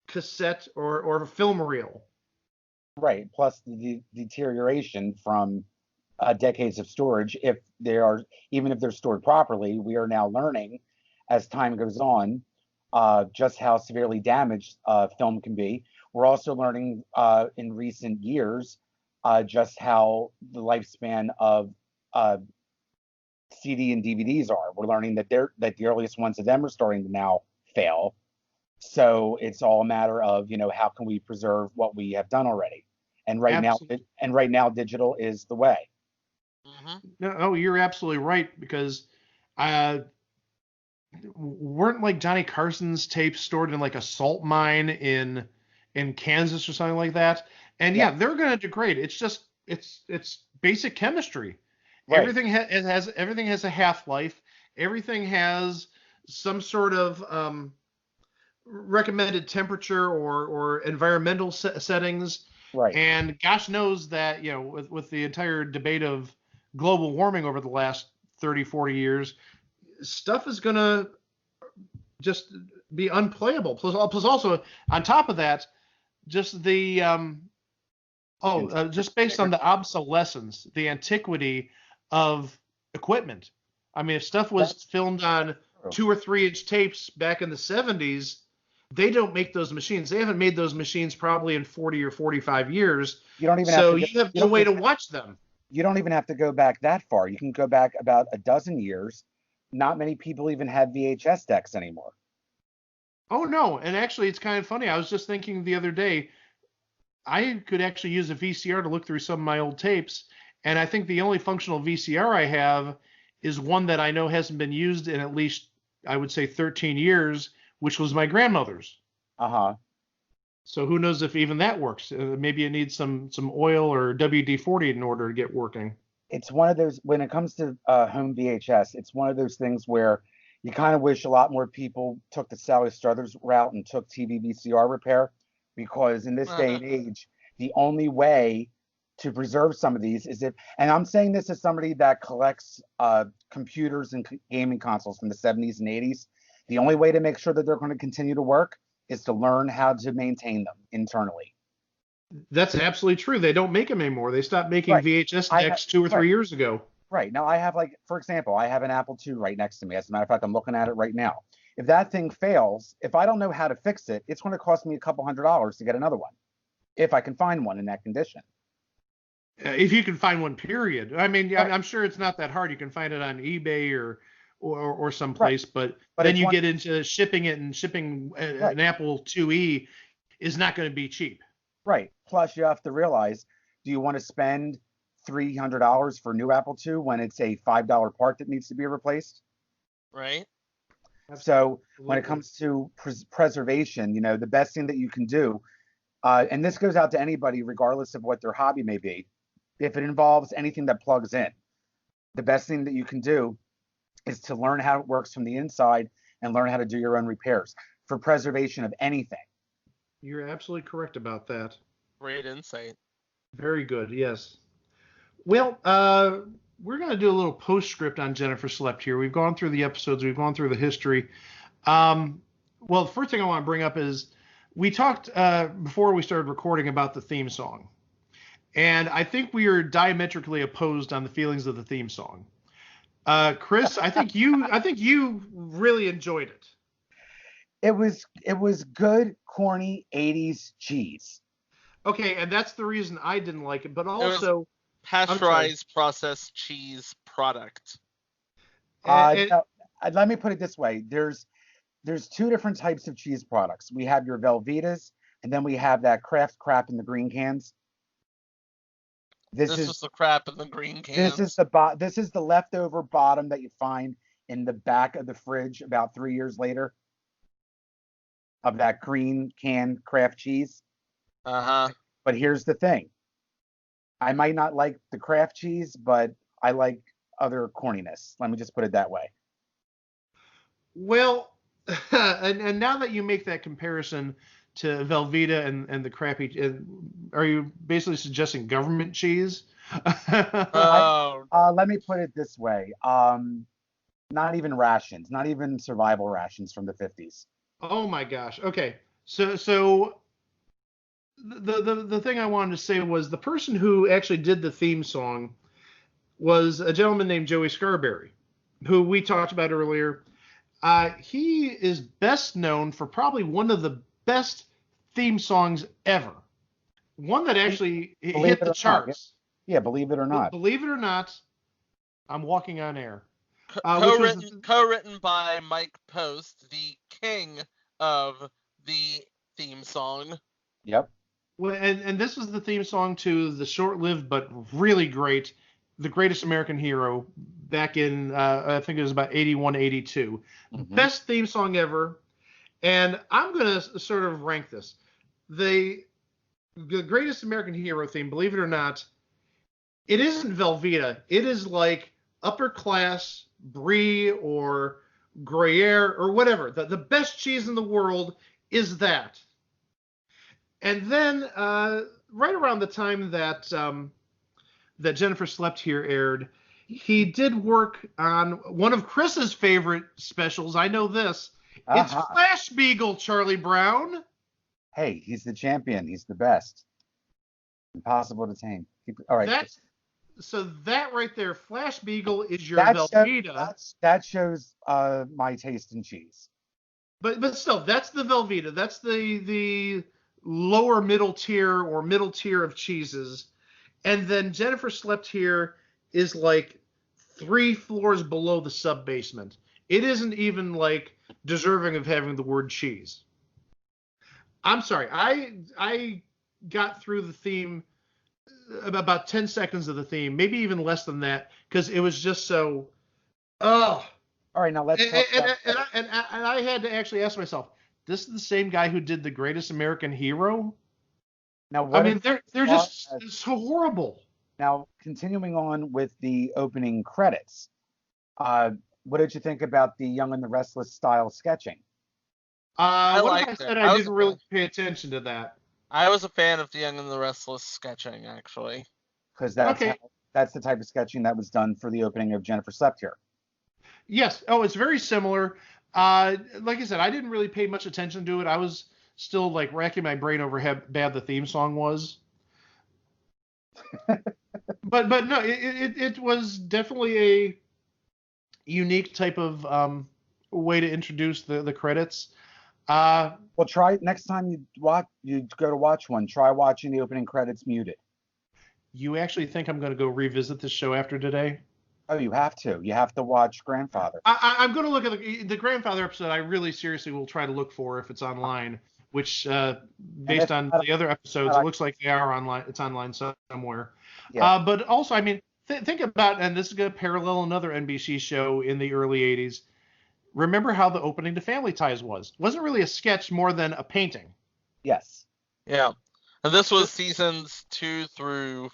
cassette or film reel. Right. Plus the deterioration from decades of storage, even if they're stored properly, we are now learning as time goes on just how severely damaged film can be. We're also learning in recent years just how the lifespan of CD and DVDs are. We're learning that the earliest ones of them are starting to now fail. So it's all a matter of, how can we preserve what we have done already? And Absolutely. right now, digital is the way. No, you're absolutely right, because weren't like Johnny Carson's tapes stored in like a salt mine in Kansas or something like that? And yeah, they're going to degrade. It's just it's basic chemistry. Right. Everything has a half-life. Everything has some sort of recommended temperature or environmental settings. Right. And gosh knows that, with the entire debate of global warming over the last 30, 40 years, stuff is going to just be unplayable. Plus also, on top of that, just the just based on the obsolescence, the antiquity of equipment. I mean, if stuff was filmed on 2 or 3 inch tapes back in the 70s, they don't make those machines. They haven't made those machines probably in 40 or 45 years. You don't even so have to you have no way to watch them. You don't even have to go back that far. You can go back about a dozen years. Not many people even have VHS decks anymore. Oh, no. And actually, it's kind of funny. I was just thinking the other day, I could actually use a VCR to look through some of my old tapes. And I think the only functional VCR I have is one that I know hasn't been used in at least, I would say, 13 years, which was my grandmother's. Uh-huh. So who knows if even that works? Maybe it needs some oil or WD-40 in order to get working. It's one of those, when it comes to home VHS, it's one of those things where you kind of wish a lot more people took the Sally Struthers route and took TV VCR repair, because in this day and age, the only way to preserve some of these is and I'm saying this as somebody that collects computers and gaming consoles from the 70s and 80s, the only way to make sure that they're going to continue to work is to learn how to maintain them internally. That's absolutely true. They don't make them anymore. They stopped making VHS decks 2 or 3 years ago. Right. Now I have, like, for example, I have an Apple II right next to me. As a matter of fact, I'm looking at it right now. If that thing fails, if I don't know how to fix it, it's going to cost me a couple $100s to get another one, if I can find one in that condition. If you can find one, period. I mean, right. I'm sure it's not that hard. You can find it on eBay or someplace, right. but then you get into shipping it, and shipping an Apple IIe is not going to be cheap. Right. Plus, you have to realize, do you want to spend $300 for a new Apple II when it's a $5 part that needs to be replaced? Right. So when it comes to preservation, the best thing that you can do, and this goes out to anybody regardless of what their hobby may be, if it involves anything that plugs in, the best thing that you can do is to learn how it works from the inside and learn how to do your own repairs for preservation of anything. You're absolutely correct about that. Great insight. Very good, yes. Well, we're going to do a little postscript on Jennifer Slept here. We've gone through the episodes. We've gone through the history. Well, the first thing I want to bring up is we talked before we started recording about the theme song. And I think we are diametrically opposed on the feelings of the theme song. Kris, I think you really enjoyed it. It was good, corny 80s cheese. Okay, and that's the reason I didn't like it, but also pasteurized processed cheese product. Let me put it this way. There's 2 different types of cheese products. We have your Velvetas, and then we have that Kraft crap in the green cans. This is the crap in the green cans. This is the leftover bottom that you find in the back of the fridge about 3 years later of that green canned Kraft cheese. Uh-huh. But here's the thing. I might not like the Kraft cheese, but I like other corniness. Let me just put it that way. Well, and now that you make that comparison to Velveeta and the crappy, are you basically suggesting government cheese? Let me put it this way. Not even rations, not even survival rations from the 50s. Oh my gosh. Okay. So the thing I wanted to say was the person who actually did the theme song was a gentleman named Joey Scarberry, who we talked about earlier. He is best known for probably one of the best theme songs ever. One that actually hit the charts. Yeah, believe it or not. Believe it or not, I'm walking on air. Co-written by Mike Post, the king of the theme song. Yep. Well, and this was the theme song to the short-lived but really great The Greatest American Hero back in, I think it was about 81, 82. Mhm. Best theme song ever. And I'm going to sort of rank this. The Greatest American Hero theme, believe it or not, it isn't Velveeta. It is like upper class Brie or Gruyere or whatever. The best cheese in the world is that. And then right around the time that that Jennifer Slept Here aired, he did work on one of Chris's favorite specials. I know this. It's Flash Beagle, Charlie Brown. Hey, he's the champion. He's the best. Impossible to tame. All right. So that right there, Flash Beagle is your Velveeta. That shows my taste in cheese. But still, that's the Velveeta. That's the lower middle tier or middle tier of cheeses. And then Jennifer Slept Here is like 3 floors below the sub-basement. It isn't even like deserving of having the word cheese. I'm sorry. I got through the theme about 10 seconds of the theme, maybe even less than that, because it was just so. Oh. All right, now let's talk and I had to actually ask myself, this is the same guy who did The Greatest American Hero? Now, they're just so horrible. Now, continuing on with the opening credits, what did you think about the Young and the Restless style sketching? I said I didn't really pay attention to that. I was a fan of the Young and the Restless sketching, actually. Because that's the type of sketching that was done for the opening of Jennifer Slept Here. Yes. Oh, it's very similar. Like I said, I didn't really pay much attention to it. I was still like racking my brain over how bad the theme song was. but no, it was definitely a unique type of way to introduce the credits. Well, try next time you go to watch one. Try watching the opening credits muted. You actually think I'm going to go revisit this show after today? Oh, you have to. You have to watch Grandfather. I'm going to look at the Grandfather episode. I really seriously will try to look for if it's online. Which, based on the other episodes, it looks like they are online. It's online somewhere. Yeah. But also, I mean, think about, and this is going to parallel another NBC show in the early 80s. Remember how the opening to Family Ties was? It wasn't really a sketch more than a painting. Yes. Yeah. And this was seasons 2 through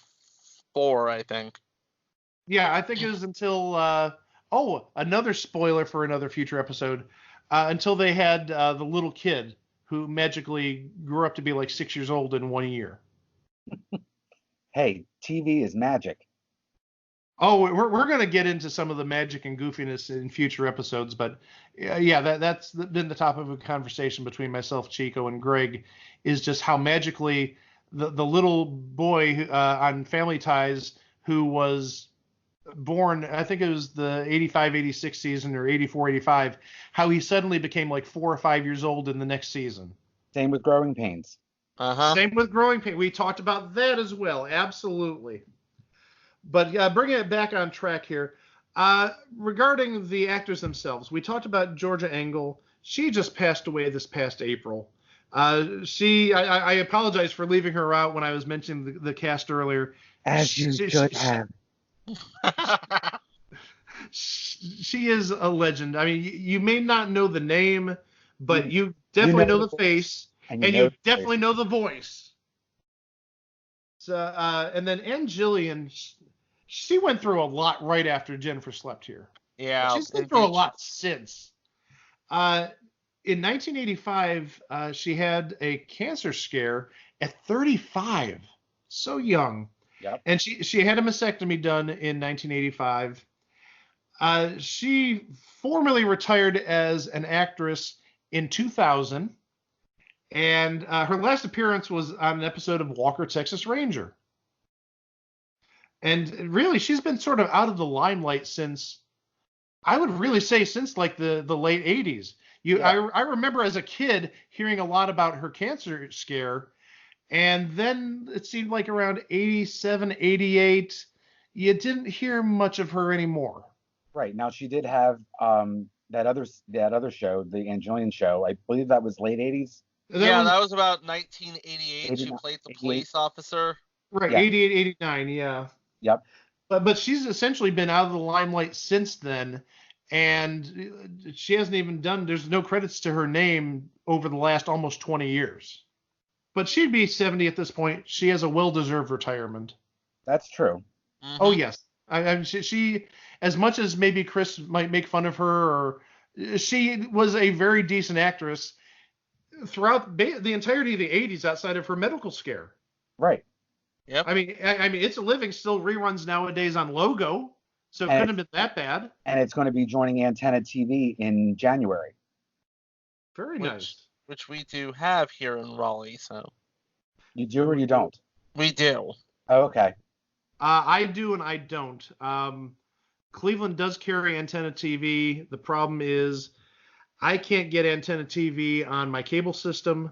4, I think. Yeah, I think it was until, another spoiler for another future episode, until they had the little kid who magically grew up to be like 6 years old in 1 year. Hey, TV is magic. Oh, we're going to get into some of the magic and goofiness in future episodes, but yeah, that's been the topic of a conversation between myself, Chico, and Greg, is just how magically the little boy on Family Ties who was born, I think it was the 85-86 season or 84-85, how he suddenly became like 4 or 5 years old in the next season. Same with Growing Pains. Same with Growing Pains. We talked about that as well. Absolutely. But bringing it back on track here, regarding the actors themselves, we talked about Georgia Engel. She just passed away this past April. I apologize for leaving her out when I was mentioning the cast earlier. As you should have. She is a legend. I mean, you may not know the name, but you definitely know the face, and you definitely know the voice. So, and then Ann Jillian, she went through a lot right after Jennifer Slept Here. Yeah, she's been through a lot since. In 1985, she had a cancer scare at 35, so young. Yep. And she had a mastectomy done in 1985. She formally retired as an actress in 2000, and her last appearance was on an episode of Walker, Texas Ranger. And really, she's been sort of out of the limelight since, I would really say, since like the late 80s. I remember as a kid hearing a lot about her cancer scare, and then it seemed like around 87, 88, you didn't hear much of her anymore. Right. Now she did have that other show, the Ann Jillian show. I believe that was late 80s, Yeah, Was that was about 1988. She 89, played the 88. police officer. right, Yeah. 88, 89, yeah. Yep. But she's essentially been out of the limelight since then, and she hasn't even done. There's no credits to her name over the last almost 20 years. But she'd be 70 at this point. She has a well-deserved retirement. That's true. Oh Mhm. yes, she as much as maybe Kris might make fun of her, or she was a very decent actress throughout the entirety of the 80s, outside of her medical scare. Right. Yep. I mean, It's a Living still reruns nowadays on Logo, so it And couldn't have been that bad. and it's going to be joining Antenna TV in January. Very Which nice. which we do have here in Raleigh, so You do or you don't? we do. Oh, okay. I do and I don't. Cleveland does carry Antenna TV. The problem is I can't get Antenna TV on my cable system,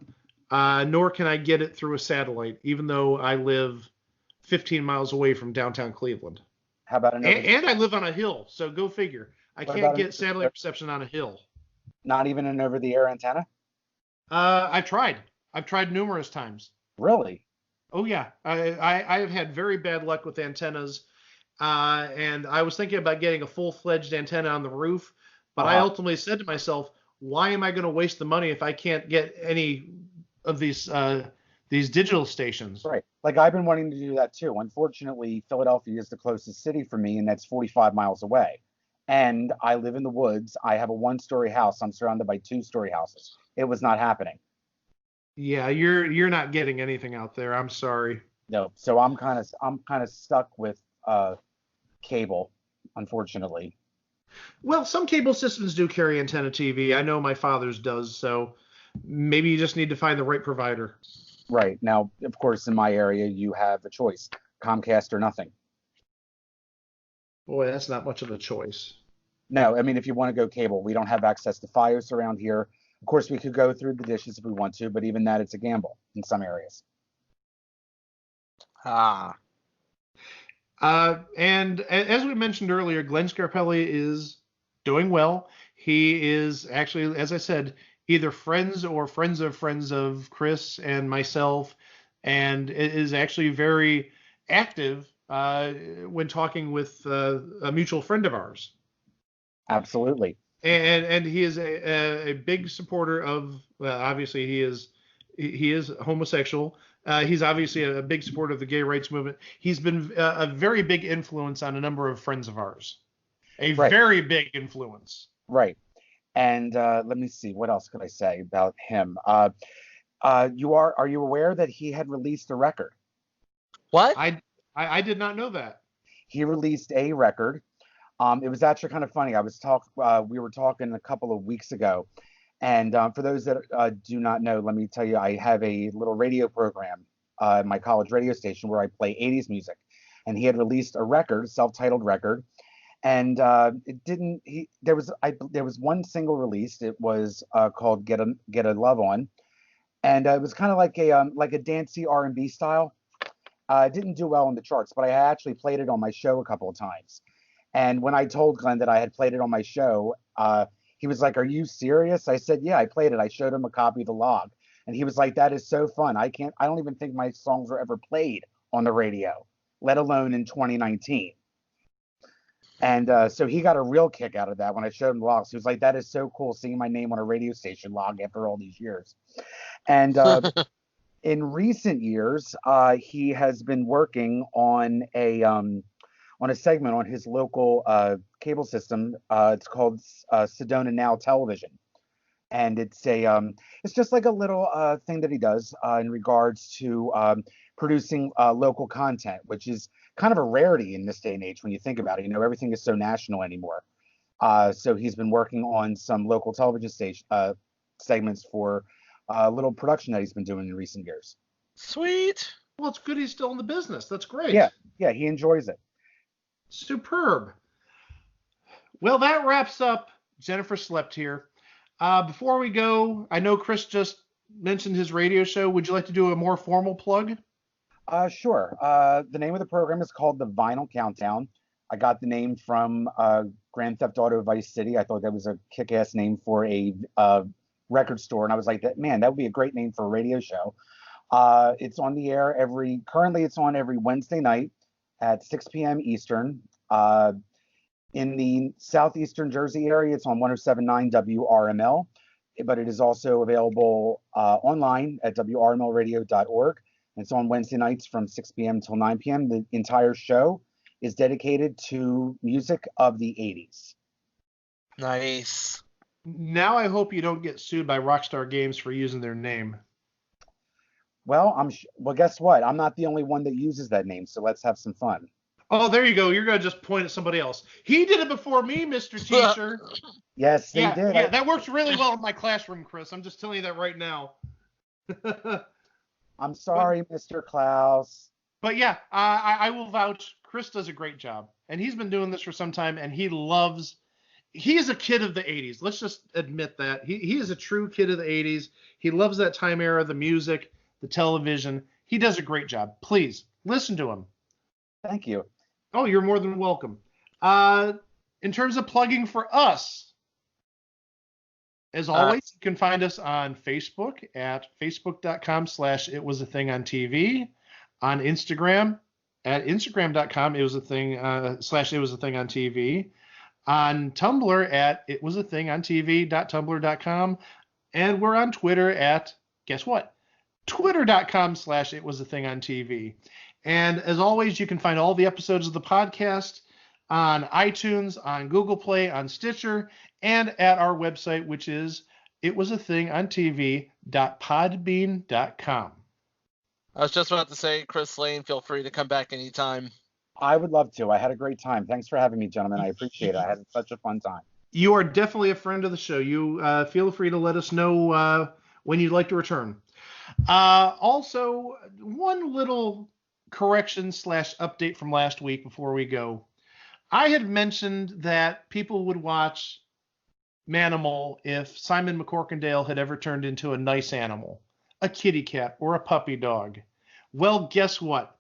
nor can I get it through a satellite, even though I live 15 miles away from downtown Cleveland. How about an And I live on a hill, so go figure. I What can't about get satellite reception on a hill. not even an over-the-air antenna? I've tried. I've tried numerous times. Really? Oh yeah, I have had very bad luck with antennas, and I was thinking about getting a full-fledged antenna on the roof, but I ultimately said to myself, why am I going to waste the money if I can't get any of these digital stations? Right. Like I've been wanting to do that too. Unfortunately, Philadelphia is the closest city for me, and that's 45 miles away. And I live in the woods. I have a one-story house. I'm surrounded by two-story houses. It was not happening. Yeah, you're not getting anything out there. I'm sorry. No. So I'm kind of stuck with cable, unfortunately. Well, some cable systems do carry Antenna TV. I know my father's does, so maybe you just need to find the right provider. Right. Now, of course, in my area, you have a choice: Comcast or nothing. Boy, that's not much of a choice. No, I mean, if you want to go cable, we don't have access to Fios around here. Of course, we could go through the dishes if we want to, but even that, it's a gamble in some areas. Ah. And as we mentioned earlier, Glenn Scarpelli is doing well. He is actually, as I said, either friends or friends of Kris and myself, and is actually very active when talking with a mutual friend of ours. Absolutely. And he is a big supporter of, obviously he is homosexual. He's obviously a big supporter of the gay rights movement. He's been a very big influence on a number of friends of ours. A Right. very big influence. Right. And let me see, what else could I say about him? Are you aware that he had released a record? What? I did not know that. He released a record. It was actually kind of funny. We were talking a couple of weeks ago, and for those that do not know, let me tell you, I have a little radio program at my college radio station where I play 80s music, and he had released a record, self-titled record, and it didn't. There was one single released. It was called "Get a Love On," and it was kind of like a dancey R&B style. It didn't do well in the charts, but I actually played it on my show a couple of times. And when I told Glenn that I had played it on my show, he was like, "Are you serious?" I said, "Yeah, I played it." I showed him a copy of the log, and he was like, "That is so fun. I don't even think my songs were ever played on the radio, let alone in 2019." And so he got a real kick out of that when I showed him the logs. He was like, "That is so cool, seeing my name on a radio station log after all these years." And in recent years, he has been working on a segment on his local cable system. It's called Sedona Now Television, and it's just like a little thing that he does in regards to producing local content, which is kind of a rarity in this day and age when you think about it. Everything is so national anymore. So he's been working on some local television station segments for a little production that he's been doing in recent years. Sweet. Well, it's good he's still in the business. That's great. Yeah, he enjoys it. Superb. Well, that wraps up Jennifer Slept Here. Before we go, I know Kris just mentioned his radio show. Would you like to do a more formal plug? Sure. The name of the program is called The Vinyl Countdown. I got the name from Grand Theft Auto Vice City. I thought that was a kick-ass name for a record store, and I was like, man, that would be a great name for a radio show. It's on the air currently it's on every Wednesday night at 6 p.m. Eastern. In the southeastern Jersey area, it's on 107.9 WRML, but it is also available online at WRMLradio.org. It's on Wednesday nights from 6 p.m. till 9 p.m. The entire show is dedicated to music of the 80s. Nice. Now I hope you don't get sued by Rockstar Games for using their name. Well, well, guess what? I'm not the only one that uses that name, so let's have some fun. Oh, there you go. You're going to just point at somebody else. He did it before me, Mr. Teacher. Yes, they did. Yeah, that works really well in my classroom, Chris. I'm just telling you that right now. I'm sorry, Mr. Klaus. But yeah, I will vouch. Chris does a great job. And he's been doing this for some time, and he is a kid of the 80s. Let's just admit that. He is a true kid of the 80s. He loves that time era, the music, the television. He does a great job. Please, listen to him. Thank you. Oh, you're more than welcome. In terms of plugging for us, as always, you can find us on Facebook at facebook.com/itwasathingontv, on Instagram at instagram.com /itwasathingontv, on Tumblr at itwasathingontv.tumblr.com, and we're on Twitter at, guess what? Twitter.com/itwasathingontv. And as always, you can find all the episodes of the podcast on iTunes, on Google Play, on Stitcher, and at our website, which is itwasathingontv.podbean.com. I was just about to say, Kris Lane, feel free to come back anytime. I would love to. I had a great time. Thanks for having me, gentlemen. I appreciate it. I had such a fun time. You are definitely a friend of the show. You feel free to let us know when you'd like to return. Also, one little correction / update from last week before we go. I had mentioned that people would watch Manimal if Simon McCorkindale had ever turned into a nice animal, a kitty cat or a puppy dog. Well, guess what?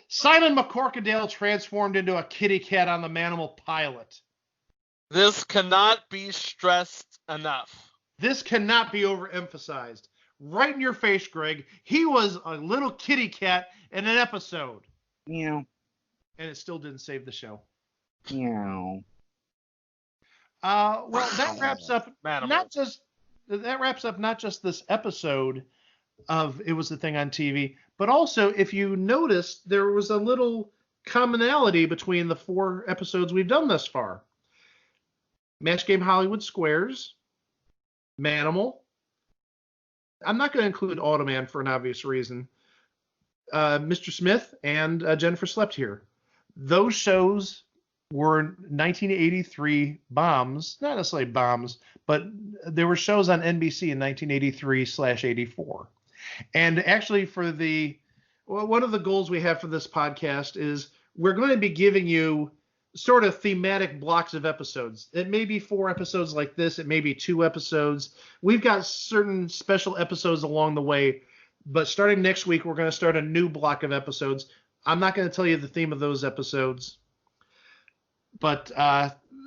Simon McCorkindale transformed into a kitty cat on the Manimal pilot. This cannot be stressed enough. This cannot be overemphasized. Right in your face, Greg. He was a little kitty cat in an episode. Meow. And it still didn't save the show. Meow. Well, that wraps up not just this episode of It Was the Thing on TV, but also, if you noticed, there was a little commonality between the 4 episodes we've done thus far. Match Game Hollywood Squares, Manimal. I'm not going to include Automan for an obvious reason. Mr. Smith and Jennifer Slept Here. Those shows were 1983 bombs, not necessarily bombs, but there were shows on NBC in 1983/84. And actually, one of the goals we have for this podcast is we're going to be giving you sort of thematic blocks of episodes. It may be 4 episodes like this. It may be 2 episodes. We've got certain special episodes along the way, but starting next week, we're going to start a new block of episodes. I'm not going to tell you the theme of those episodes, but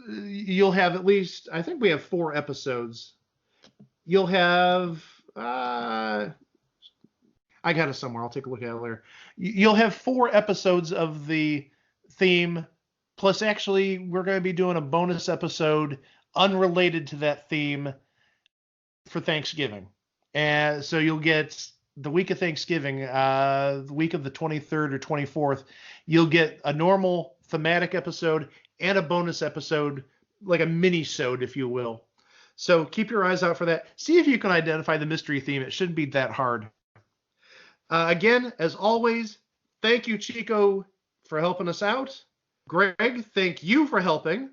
you'll have at least, I think we have 4 episodes. You'll have, I got it somewhere. I'll take a look at it later. You'll have 4 episodes of the theme. Plus, actually, we're going to be doing a bonus episode unrelated to that theme for Thanksgiving. And so you'll get the week of Thanksgiving, the week of the 23rd or 24th, you'll get a normal thematic episode and a bonus episode, like a mini-sode, if you will. So keep your eyes out for that. See if you can identify the mystery theme. It shouldn't be that hard. Again, as always, thank you, Chico, for helping us out. Greg, thank you for helping.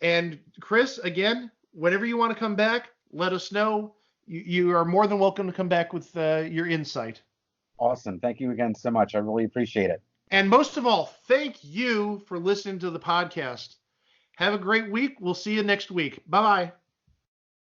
And Chris, again, whenever you want to come back, let us know. You are more than welcome to come back with your insight. Awesome. Thank you again so much. I really appreciate it. And most of all, thank you for listening to the podcast. Have a great week. We'll see you next week. Bye-bye.